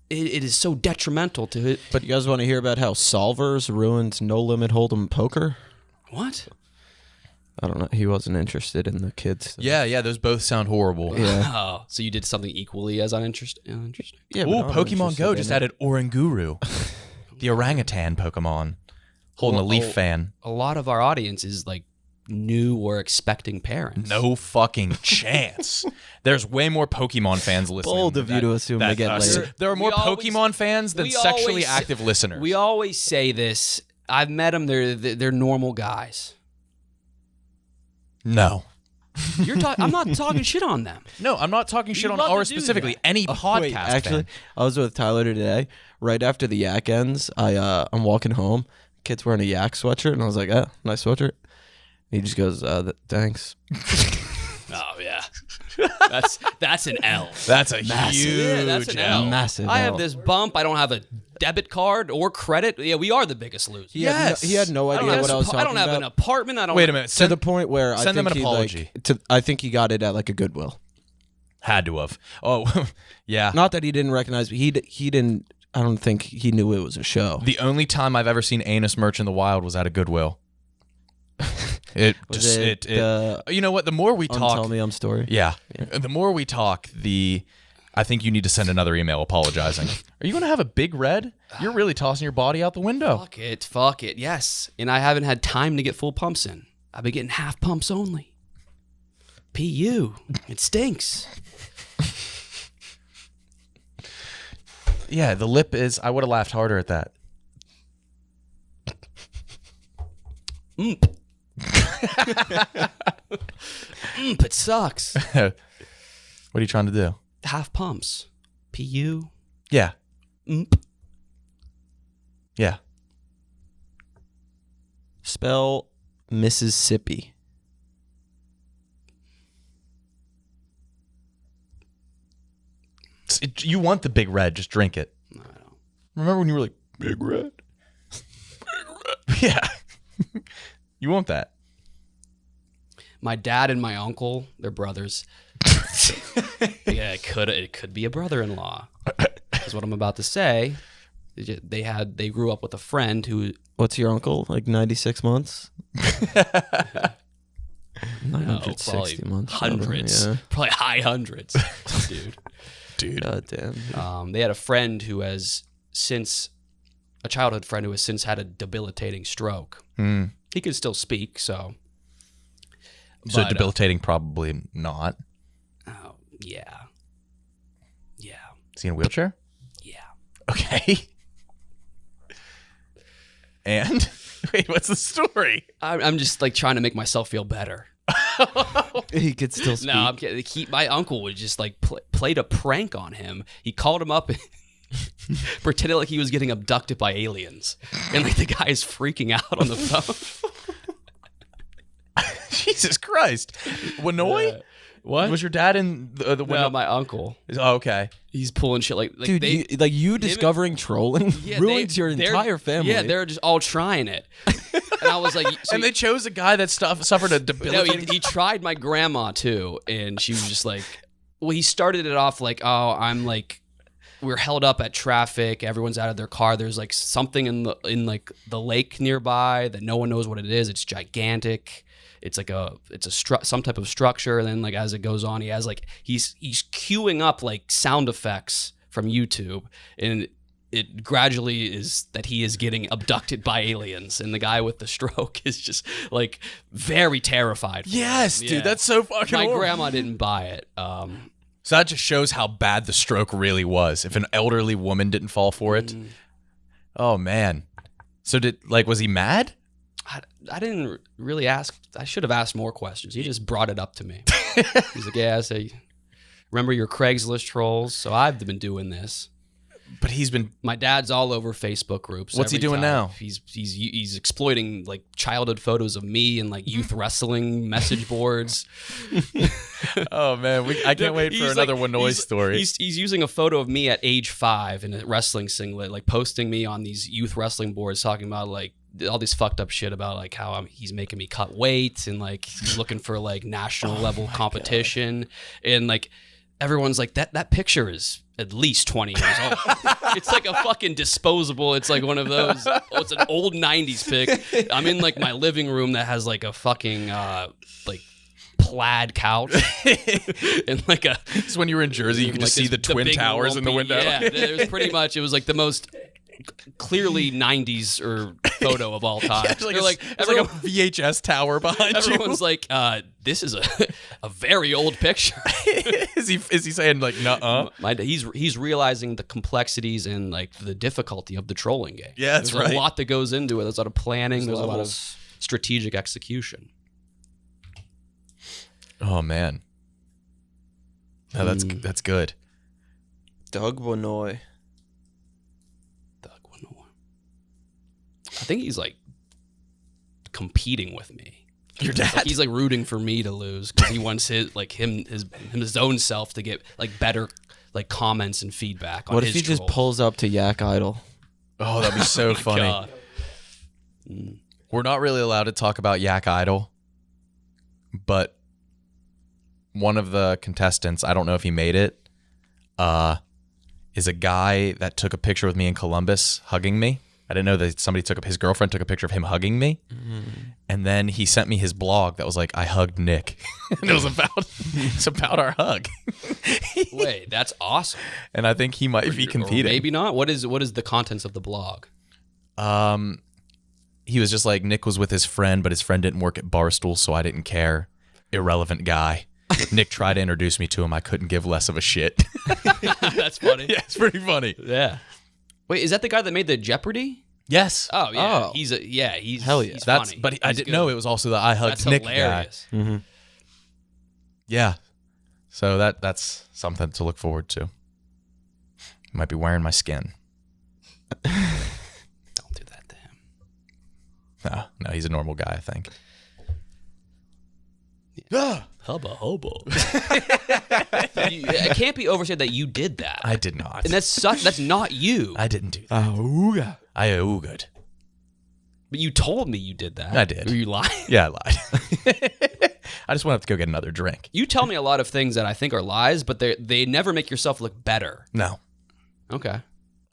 it is so detrimental to it. But you guys want to hear about how Solvers ruined No Limit Hold'em poker? What? I don't know. He wasn't interested in the kids. Yeah. Those both sound horrible. Yeah. Oh, so you did something equally as uninteresting? Yeah, Ooh, but I'm Pokemon interested Go in just it. added Oranguru, the orangutan Pokemon, holding a leaf fan. A lot of our audience is like new or expecting parents. No fucking chance. There's way more Pokemon fans listening. Bold of you to assume they get us. laid. There are more We always- Pokemon fans than we sexually always- active listeners. We always say this. I've met them. They're normal guys. No. I'm not talking shit on them. No, I'm not talking shit on love to ours do specifically. that. Any podcast Wait, actually, fan. I was with Tyler today. Right after the yak ends, I'm walking home. Kid's wearing a yak sweatshirt, and I was like, "Oh, nice sweatshirt." He just goes, "Thanks." Oh yeah, that's an L. That's a Yeah, huge that's an L. Massive I L. have this bump. I don't have a debit card or credit. Yeah, we are the biggest losers. He had no I don't idea have, what I was talking I don't have about. an apartment. I don't. Wait a minute. To the point where I send think them an he apology. I think he got it at like a Goodwill. Had to have. Oh, yeah. Not that he didn't recognize, but he didn't. I don't think he knew it was a show. The only time I've ever seen anus merch in the wild was at a Goodwill. It Was just it it. the You know what? The more we talk, Tell Me I'm story. yeah. The more we talk, I think you need to send another email apologizing. Are you going to have a big red? You're really tossing your body out the window. Fuck it. Yes, and I haven't had time to get full pumps in. I've been getting half pumps only. PU. It stinks. Yeah, the lip is. I would have laughed harder at that. It sucks. What are you trying to do? Half pumps. PU. Yeah. Yeah. Spell Mississippi. You want the big red? Just drink it. No, I don't. Remember when you were like big red? Big red. Yeah. You want that? My dad and my uncle, they're brothers. Yeah, it could be a brother-in-law. Is what I'm about to say. They grew up with a friend who. What's your uncle? Like 96 months? 960 months. Hundreds. Yeah. Probably high hundreds, dude. God damn. They had a friend who has since a childhood friend who has since had a debilitating stroke. He can still speak, so. So But, debilitating, probably not. Oh yeah. Is he in a wheelchair? Yeah. Okay. And wait, what's the story? I'm just like trying to make myself feel better. He could still speak. No, I'm kidding. My uncle would just like played a prank on him. He called him up and pretended like he was getting abducted by aliens, and like the guy is freaking out on the phone. Jesus Christ. Winoy? What? Was your dad in the No, window? my uncle. Oh, okay. He's pulling shit like Dude, you discovering trolling yeah, ruins your they're- entire family. Yeah, they're just all trying it. And I was like, so And they chose a guy that suffered a no, debilitating. he tried my grandma too, and she was just like, well, he started it off like, oh, I'm like, we're held up at traffic. Everyone's out of their car. There's like something in the lake nearby that no one knows what it is. It's gigantic. It's like some type of structure. And then like as it goes on, he has like he's queuing up like sound effects from YouTube, and it gradually is that he is getting abducted by aliens, and the guy with the stroke is just like very terrified. for Yes, him. dude, Yeah. that's so fucking My horrible. grandma didn't buy it. So that just shows how bad the stroke really was. If an elderly woman didn't fall for it. Oh, man. So was he mad? I didn't really ask. I should have asked more questions. He just brought it up to me. He's like, yeah, so Remember your Craigslist trolls? So I've been doing this. But he's been. My dad's all over Facebook groups. What's he every doing time. now? He's exploiting like childhood photos of me and like youth wrestling message boards. Oh man, I can't wait for another one noise story. He's using a photo of me at age 5 in a wrestling singlet, like posting me on these youth wrestling boards, talking about like all this fucked up shit about like how he's making me cut weight and like he's looking for like national level competition. And like everyone's like that picture is at least 20 years old. It's like a fucking disposable. It's like one of those. It's an old 90s pic. I'm in like my living room that has like a fucking like plaid couch and like a. This is when you were in Jersey. You could just see the Twin Towers in the window. Yeah, it was pretty much. It was like the most clearly 90s or photo of all time. Yeah, it's like a VHS tower behind you. Everyone's like, this is a very old picture. Is he saying like nuh-uh? He's realizing the complexities and like the difficulty of the trolling game. Yeah, that's There's right. a lot that goes into it. There's a lot of planning. There's a lot of levels. strategic execution. Oh man. No, that's good. Doug Winoy. I think he's like competing with me. Your dad? Like, he's like rooting for me to lose because he wants his own self to get like better like comments and feedback on What his if he just trolls. pulls up to Yak Idol? Oh, that'd be so funny. God. We're not really allowed to talk about Yak Idol, but one of the contestants, I don't know if he made it, is a guy that took a picture with me in Columbus hugging me. I didn't know that his girlfriend took a picture of him hugging me. And then he sent me his blog that was like, I hugged Nick. And it was about our hug. Wait, that's awesome. And I think he might be Or competing. maybe not. What is the contents of the blog? He was just like, Nick was with his friend, but his friend didn't work at Barstool, so I didn't care. Irrelevant guy. Nick tried to introduce me to him. I couldn't give less of a shit. That's funny. Yeah, it's pretty funny. Yeah. Wait, is that the guy that made the Jeopardy? Yes. Oh yeah, Oh. he's Hell yeah. He's That's funny. but I He's didn't good. know it was also the I hugged That's Nick hilarious. guy. Yeah. So that's something to look forward to. Might be wearing my skin. Don't do that to him. No, he's a normal guy, I think. Hubba hubba. It can't be overstated that you did that. I did not. And that's not you. I didn't do that. I oogahed. But you told me you did that. I did. Were you lying? Yeah, I lied. I just went up to go get another drink. You tell me a lot of things that I think are lies, but they never make yourself look better. No. Okay.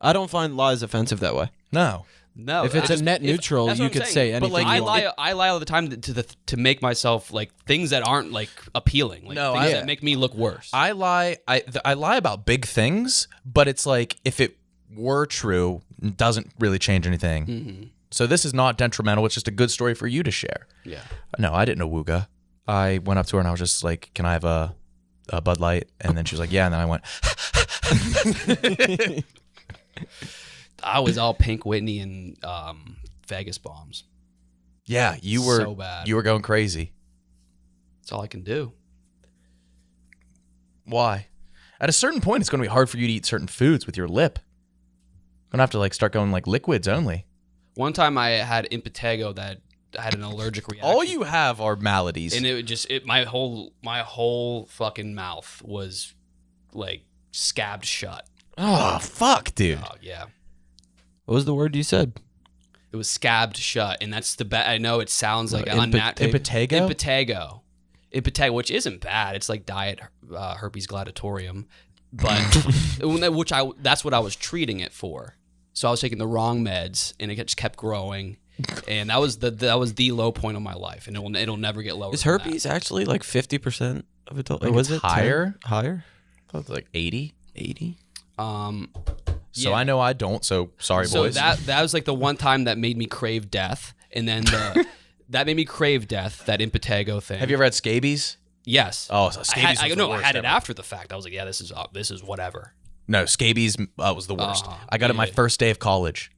I don't find lies offensive that way. No. No. If it's a net neutral, that's you what I'm could saying. say anything. like, I you want. lie all the time to make myself like things that aren't like appealing, like No, things I- that make me look worse. I lie. I lie about big things, but it's like if it were true, it doesn't really change anything. Mm-hmm. So this is not detrimental. It's just a good story for you to share. Yeah. No, I didn't know Wooga. I went up to her and I was just like, "Can I have a Bud Light?" And then she was like, "Yeah." And then I went. I was all Pink Whitney and Vegas bombs. Yeah, you were So bad. You were going crazy. That's all I can do. Why? At a certain point, it's going to be hard for you to eat certain foods with your lip. You're going to have to like start going like liquids only. One time I had impetigo that had an allergic reaction. All you have are maladies. And it would just my whole fucking mouth was like scabbed shut. Oh, fuck, dude. Oh yeah. What was the word you said? It was scabbed shut, and that's the I know it sounds like Impetigo? Impetigo, which isn't bad. It's like diet herpes gladiatorium, but that's what I was treating it for. So I was taking the wrong meds, and it just kept growing, and that was the low point of my life, and it'll never get lower. Is than herpes actually like 50% of adult? Like was it's it 10? higher? Higher? I thought it was like 80. 80? that. So Yeah. I know I don't. So sorry, So boys. that was like the one time that made me crave death, and then that made me crave death. That impetigo thing. Have you ever had scabies? Yes. Oh, so scabies was the I worst had it ever. after the fact. I was like, yeah, this is whatever. No, scabies was the worst. I got it my yeah. first day of college.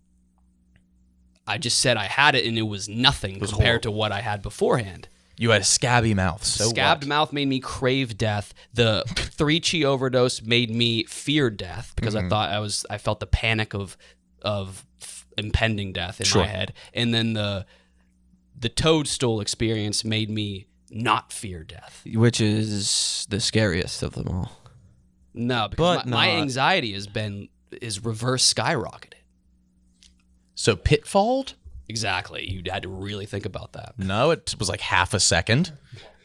I just said I had it, and it was nothing compared to what I had beforehand. You had a scabby mouth. So Scabbed what? mouth made me crave death. The 3-Chi overdose made me fear death because I felt the panic of impending death in my head. And then the toadstool experience made me not fear death. Which is the scariest of them all. No, because But my not. anxiety is reverse skyrocketed. So pitfalled? Exactly. You had to really think about that. No, it was like half a second.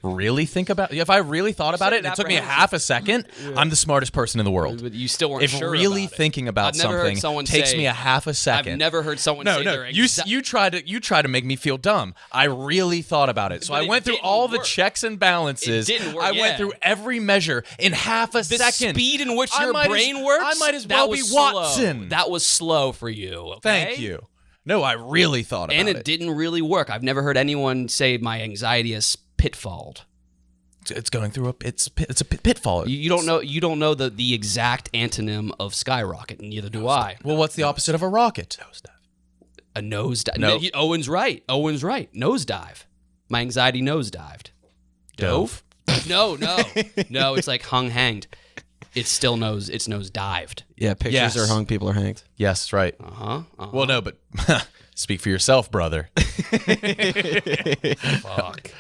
Really think about if I really thought about it and it took me a half a second, I'm the smartest person in the world. But you still weren't If sure really about it. thinking about I've never heard something someone takes say- me a half a second. I've never heard someone say their you anxiety. you try to make me feel dumb. I really thought about it. So But I it went through didn't all the work. checks and balances. It didn't work, I yeah. went through every measure in half a The second. speed in which I your might brain works. I might as that well be was slow. Watson. That was slow for you. Okay? Thank you. No, I really thought about And it. it didn't really work. I've never heard anyone say my anxiety is pitfalled. It's going through it's a pitfall. You don't know the exact antonym of skyrocket, and neither do I. Well, what's the opposite of a rocket? A nosedive. No. Owen's right. Nosedive. My anxiety nosedived. Dove? No. It's like hanged. It's nosedived. Yeah, pictures Yes. are hung, people are hanged. Yes, right. Well, no, but speak for yourself, brother. Fuck.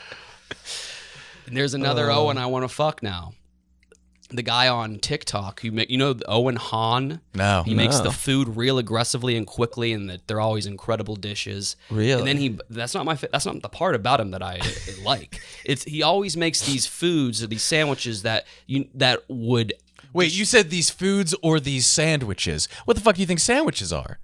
And there's another Owen I want to fuck now. The guy on TikTok who Owen Hahn. No. He makes the food real aggressively and quickly, and that they're always incredible dishes. Really? And then that's not the part about him that I like. He always makes these foods or these sandwiches that would. Wait, you said these foods or these sandwiches? What the fuck do you think sandwiches are?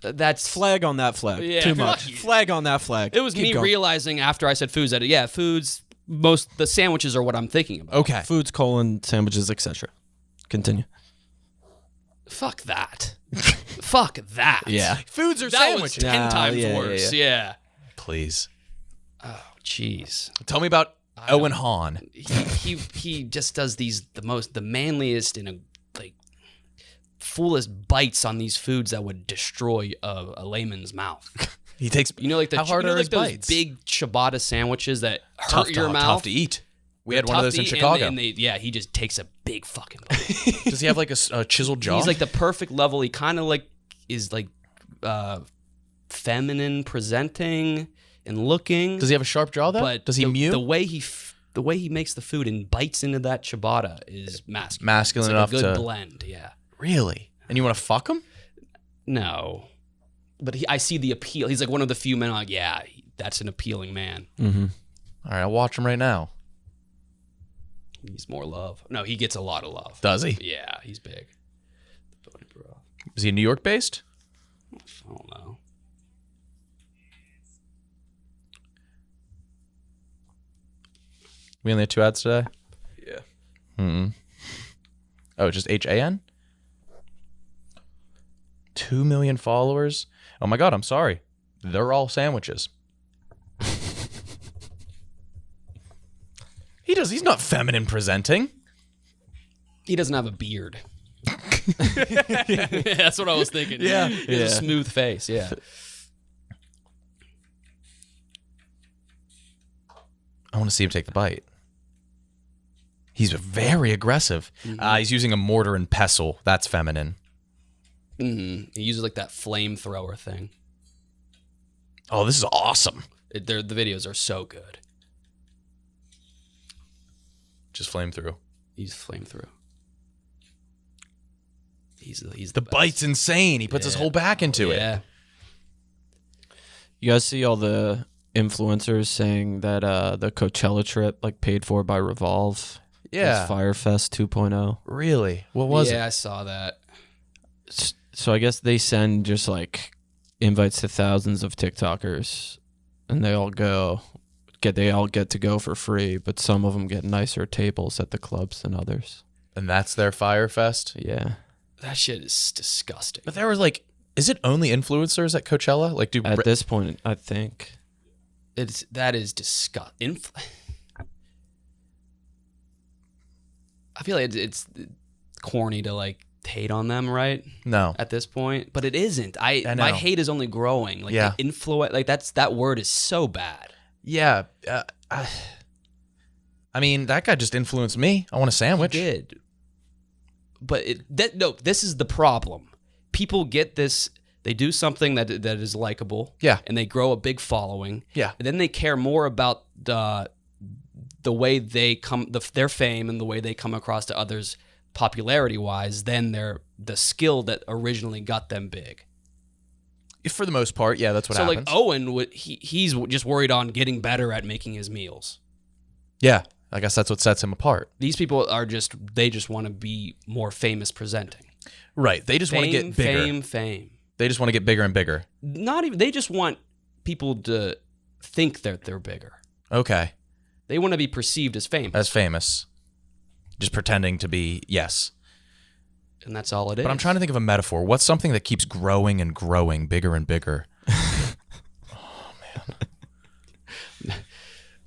That's Flag on that flag. Yeah, Too fuck much. you. Flag on that flag. It was Keep me going. realizing after I said foods that foods. Most the sandwiches are what I'm thinking about. Okay. Foods, sandwiches, etc. Continue. Fuck that. Fuck that. Yeah. Foods or That sandwiches? was 10 Nah, times yeah, worse. Yeah. Please. Oh, jeez. Tell me about Owen Hahn. He just does the manliest and fullest bites on these foods that would destroy a layman's mouth. He takes how hard are his those bites? big ciabatta sandwiches that hurt tough, your mouth. tough to eat. We had one of Tough those in to eat, Chicago. and he just takes a big fucking bite. Does he have like a chiseled jaw? He's like the perfect level. He kind of is feminine presenting and looking. Does he have a sharp jaw though? But does he mew? The way he makes the food and bites into that ciabatta is masculine. Masculine It's enough a good to blend. Yeah. Really? And you want to fuck him? No. But I see the appeal. He's like one of the few men. I'm like, yeah, that's an appealing man. Mm-hmm. All right, I'll watch him right now. He needs more love. No, he gets a lot of love. Does he? Yeah, he's big. Is he New York based? I don't know. We only had 2 ads today. Yeah. Oh, just HAN? 2 million followers. Oh my god, I'm sorry. They're all sandwiches. He's not feminine presenting. He doesn't have a beard. That's what I was thinking. Yeah. He has a smooth face. Yeah. I want to see him take the bite. He's very aggressive. He's using a mortar and pestle. That's feminine. He uses like that flamethrower thing. Oh, this is awesome. The videos are so good. Just flame through. He's flamethrower. He's The best. bite's insane. He puts his whole back into it. Yeah. You guys see all the influencers saying that the Coachella trip, paid for by Revolve, Yeah. is Firefest 2.0. Really? What was Yeah, it? I saw that. So I guess they send just invites to thousands of TikTokers, and they all go. They all get to go for free, but some of them get nicer tables at the clubs than others. And that's their Firefest? Yeah. That shit is disgusting. But there was is it only influencers at Coachella? At this point, I think. That is disgusting. I feel like it's corny to hate on them, right? No. At this point, but it isn't. I know. My hate is only growing. Yeah. That word is so bad. Yeah. I mean, that guy just influenced me. I want a sandwich. He did. But this is the problem. People get this. They do something that is likable. Yeah. And they grow a big following. Yeah. And then they care more about the way they their fame and the way they come across to others popularity wise than the skill that originally got them big. For the most part, yeah, that's what happens. So like Owen, he's just worried on getting better at making his meals. Yeah, I guess that's what sets him apart. These people they just want to be more famous presenting. Right. They just want to get bigger. Fame. They just want to get bigger and bigger. Not even. They just want people to think that they're bigger. Okay. They want to be perceived as famous. As famous. Just pretending to be, yes. And that's all it is. But I'm trying to think of a metaphor. What's something that keeps growing and growing, bigger and bigger? Oh, man.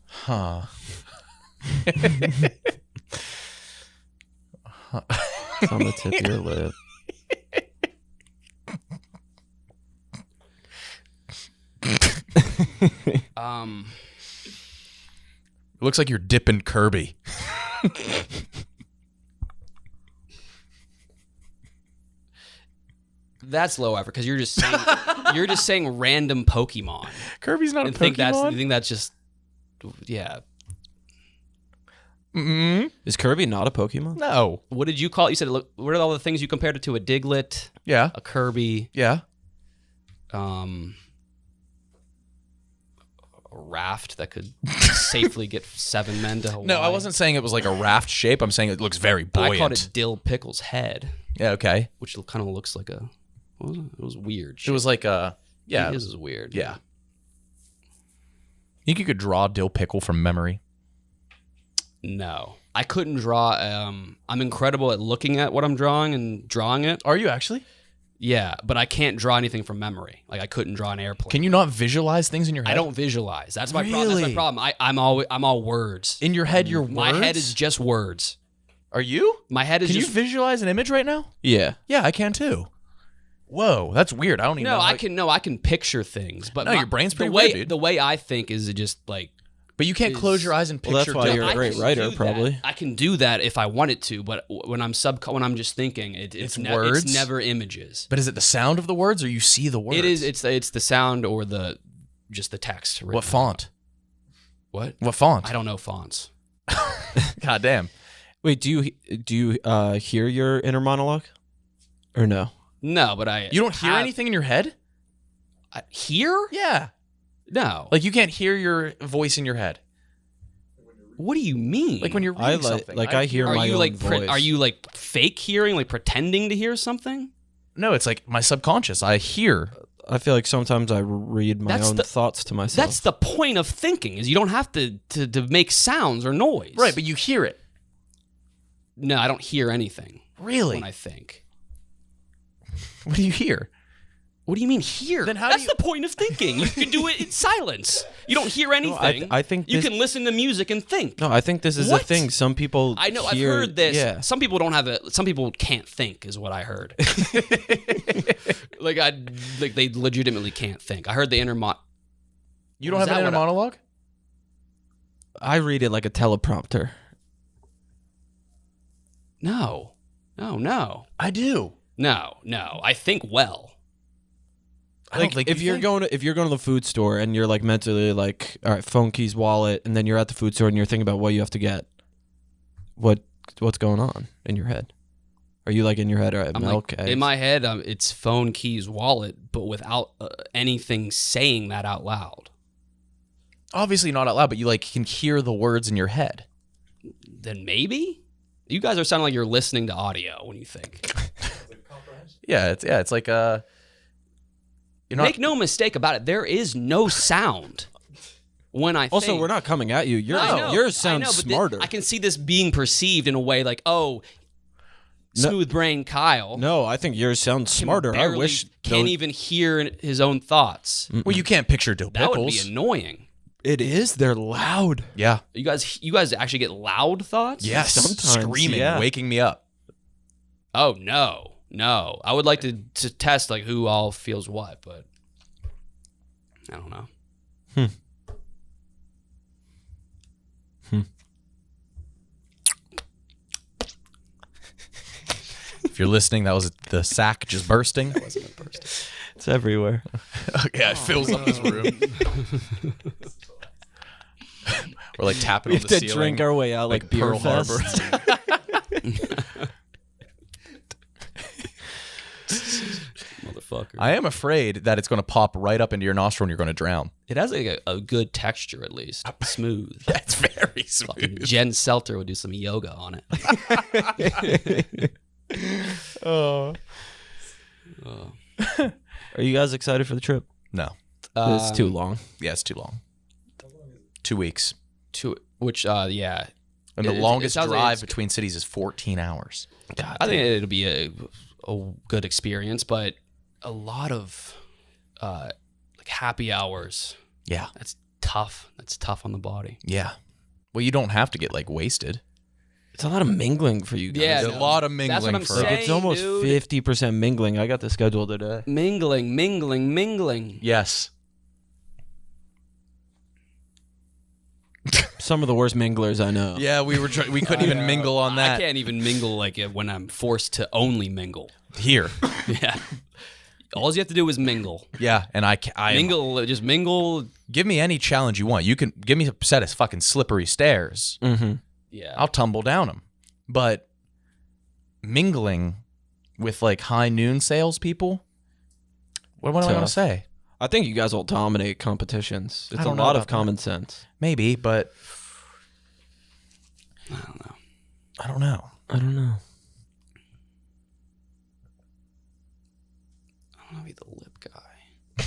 Huh. It's on the tip of your lip. It looks like you're dipping Kirby. That's low effort because you're just saying random Pokemon. Kirby's not a And Pokemon. you think that's just yeah. Mm-mm. Is Kirby not a Pokemon? No. What did you call it? You said what are all the things you compared it to? A Diglett, Yeah. a Kirby, Yeah. a raft that could safely get 7 men to Hawaii. No, I wasn't saying it was like a raft shape. I'm saying it looks very I buoyant. called it Dill Pickle's head, Yeah, okay. which kind of looks like a. What was it? It was weird. It was like a, yeah. His is weird. Yeah. You think you could draw dill pickle from memory? No, I couldn't draw. I'm incredible at looking at what I'm drawing and drawing it. Are you actually? Yeah, but I can't draw anything from memory. Like I couldn't draw an airplane. Can you not visualize things in your head? I don't visualize. That's my problem. That's Really? my problem. I'm all words. In your head, your words? My head is just words. Are you? My head is Can just. you visualize an image right now? Yeah. Yeah, I can too. Whoa, that's weird. I don't even know. I can picture things, but No, your brain's pretty the way weird, dude. the way I think is just like. But you can't close your eyes and picture. Well, that's why dill you're a pickle. great can writer, do probably. that. I can do that if I wanted to, but when I'm just thinking, it's words? It's never images. But is it the sound of the words, or you see the words? It is. It's the sound or just the text. written. What font? What? What font? I don't know fonts. God damn. Wait, do you hear your inner monologue, or no? No, but I. You don't hear anything in your head? Hear? Yeah. No. Like you can't hear your voice in your head. What do you mean? Like when you're reading something. I hear are my you own like voice. are you like fake hearing, like pretending to hear something? No, it's like my subconscious. I hear. I feel like sometimes I read my That's own the- thoughts to myself. That's the point of thinking. Is you don't have to make sounds or noise. Right, but you hear it. No, I don't hear anything Really? when I think. What do you hear? What do you mean hear? Then how That's do you- the point of thinking. You can do it in silence. You don't hear anything. I think you this- can listen to music and think. No, I think this is What? a thing. Some people I know. hear- I've heard this. Yeah. Some people don't have it. Some people can't think, is what I heard. like they legitimately can't think. I heard the inner You don't Is have an that inner what I- monologue? I read it like a teleprompter. No. I do. No. I think well. I don't Like think if you you're think. going to the food store and you're like mentally like, all right, phone, keys, wallet, and then you're at the food store and you're thinking about what you have to get. What's going on in your head? Are you like in your head? All right, I'm milk, like, eggs? in my head, it's phone, keys, wallet, but without anything saying that out loud. Obviously not out loud, but you like can hear the words in your head. Then maybe you guys are sounding like you're listening to audio when you think. Yeah, it's like you're not. Make no mistake about it. There is no sound when I Also, think. we're not coming at you. I know, Yours I sounds know, but smarter. I can see this being perceived in a way like, oh, smooth brain Kyle. No, I think yours sounds can smarter. I barely- wish can't even hear his own thoughts. Well, you can't picture dill That pickles. would be annoying. it is. They're loud. Yeah. You guys actually get loud thoughts? Yes. Sometimes, Screaming, yeah. waking me up. Oh no. I would like to test like who all feels what, but I don't know. If you're listening, that was the sack just bursting. That wasn't a burst. It's everywhere. Yeah, it fills up this room. We're like tapping We on have the to ceiling. drink our way out like Beer Pearl Harbor. Fest. Motherfucker. I am afraid that it's going to pop right up into your nostril and you're going to drown. It has like a good texture, at least. Smooth. That's very Fucking smooth. Jen Selter would do some yoga on it. Oh. Are you guys excited for the trip? No. It's too long. Yeah, it's too long. 2 weeks. Yeah. And the It longest sounds like drive it's- between cities is 14 hours. God, I think it'll be a good experience, but a lot of like happy hours. Yeah. That's tough. That's tough on the body. Yeah. Well, you don't have to get like wasted. it's a lot of mingling for you guys. Yeah, There's a lot of mingling That's what I'm for saying. Like, it's almost dude. 50% mingling. I got the schedule today. Mingling. Yes. Some of the worst minglers I know. Yeah, we couldn't even mingle on I that can't even mingle like it when I'm forced to only mingle. here. Yeah. All you have to do is mingle. Yeah, and I Mingle, just mingle. give me any challenge you want. You can give me a set of fucking slippery stairs. Mm-hmm. Yeah. I'll tumble down them. But mingling with like high noon salespeople, what am I going to Tough. say? I think you guys will dominate competitions. It's a don't know lot of about that. common sense. Maybe, but I don't know. I don't know. I don't know. I want to be the lip guy.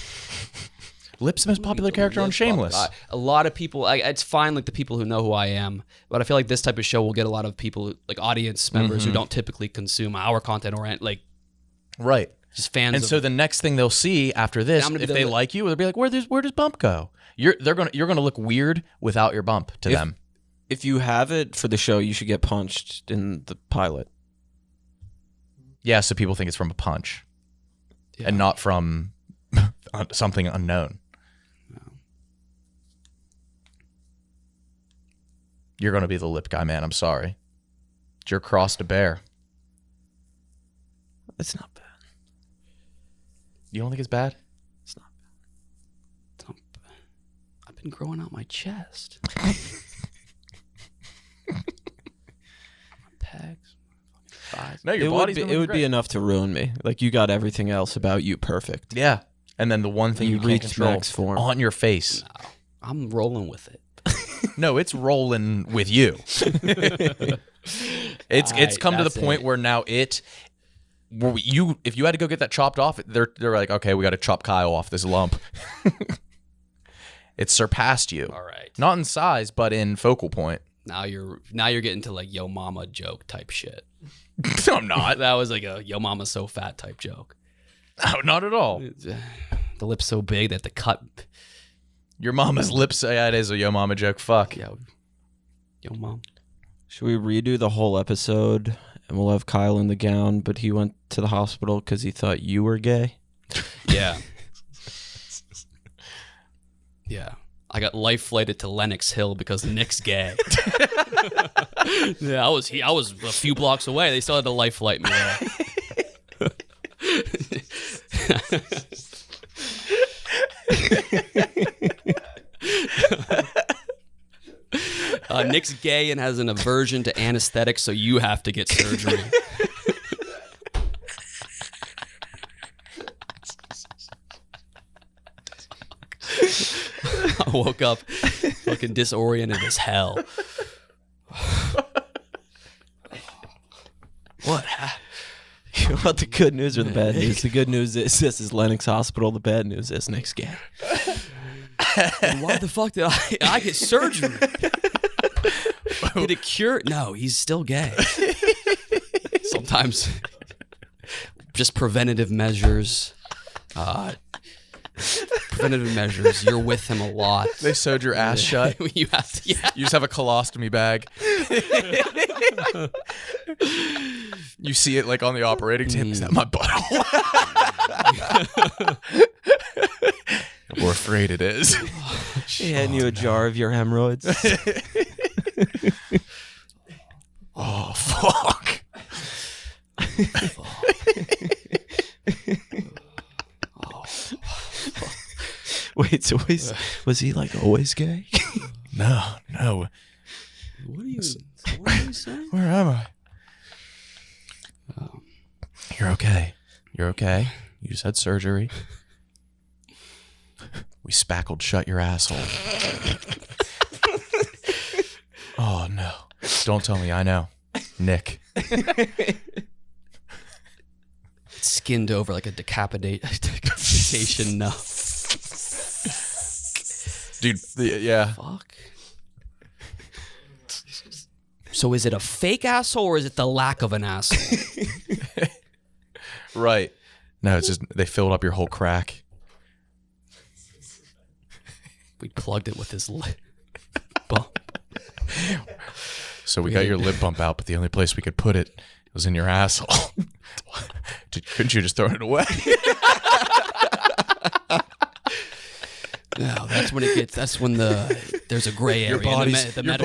Lip's the most popular character on Shameless. A lot of people. It's fine, like the people who know who I am, but I feel like this type of show will get a lot of people, like audience members, who don't typically consume our content or like Right. just fans. And of, so the next thing they'll see after this, I'm gonna if be they the- like you, they'll be like, where does Bump go? You're gonna look weird without your bump to them. If you have it for the show, you should get punched in the pilot. Yeah, so people think it's from a punch Yeah. and not from something unknown. You're gonna be the lip guy, man. I'm sorry. It's your cross to bear. It's not bad. You don't think it's bad? It's not I've been growing out my chest. My pecs, my thighs. No, your It body's would be enough to ruin me. Like, you got everything else about you perfect. Yeah. And then the one thing you You can't reached control max form. on your face. No, I'm rolling with it. No, it's rolling with you. It's come to the that's point it. where now if you had to go get that chopped off, they're like, okay, we got to chop Kyle off this lump. It's surpassed you. All right. Not in size, but in focal point. Now you're getting to like yo mama joke type shit. No, I'm not. That was like a yo mama so fat type joke. No, not at all. The lips so big that the cut. Your mama's lips. Yeah, it is a yo mama joke. Fuck. Yo mom. Should we redo the whole episode and we'll have Kyle in the gown, but he went to the hospital because he thought you were gay? Yeah. Yeah. I got life flighted to Lenox Hill because Nick's gay. Yeah, I was a few blocks away. They still had to life flight me there. Nick's gay and has an aversion to anesthetics, so you have to get surgery. I woke up fucking disoriented as hell. What? You want the good news or the bad news? The good news is this is Lenox Hospital. The bad news is Nick's gay. And why the fuck did I get surgery? Did it cure? No, he's still gay. Sometimes just preventative measures. Preventative measures. You're with him a lot. They sewed your ass shut. You have to. Yeah. You just have a colostomy bag. You see it like on the operating table. Is that my butthole? We're afraid it is. He handed you a jar of your hemorrhoids. Oh, fuck. Wait, so was he like always gay? No. What are you saying? Where am I? You're okay. You're okay. You just had surgery. We spackled shut your asshole. Oh, no. Don't tell me. I know. Nick. It's skinned over like a decapitation. No. Dude, yeah. Fuck. So is it a fake asshole or is it the lack of an asshole? Right. No, it's just they filled up your whole crack. We plugged it with his lip bump. So we got your lip bump out, but the only place we could put it was in your asshole. Couldn't you just throw it away? No, that's when it gets. That's when there's a gray area. Your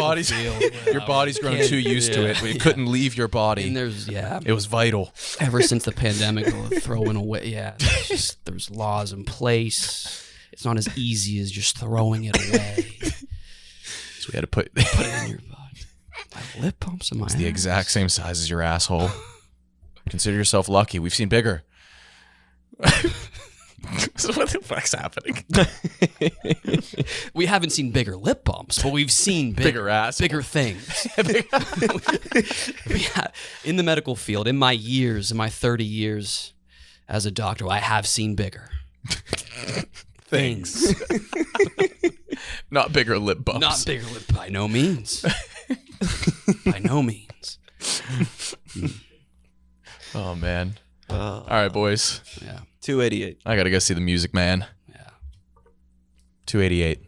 body's grown too used to it. It couldn't leave your body. And It was vital. Ever since the pandemic, throwing away. Yeah, there's laws in place. It's not as easy as just throwing it away. So we had to put Put it in your body. My lip pumps in my. It's the exact same size as your asshole. Consider yourself lucky. We've seen bigger. So what the fuck's happening? We haven't seen bigger lip bumps, but we've seen Bigger ass. bigger things. In the medical field, in my 30 years as a doctor, I have seen bigger things. Not bigger lip bumps. Not bigger lip, by no means. By no means. Oh, man. All right, boys. Yeah. 288. I got to go see the Music Man. Yeah. 288.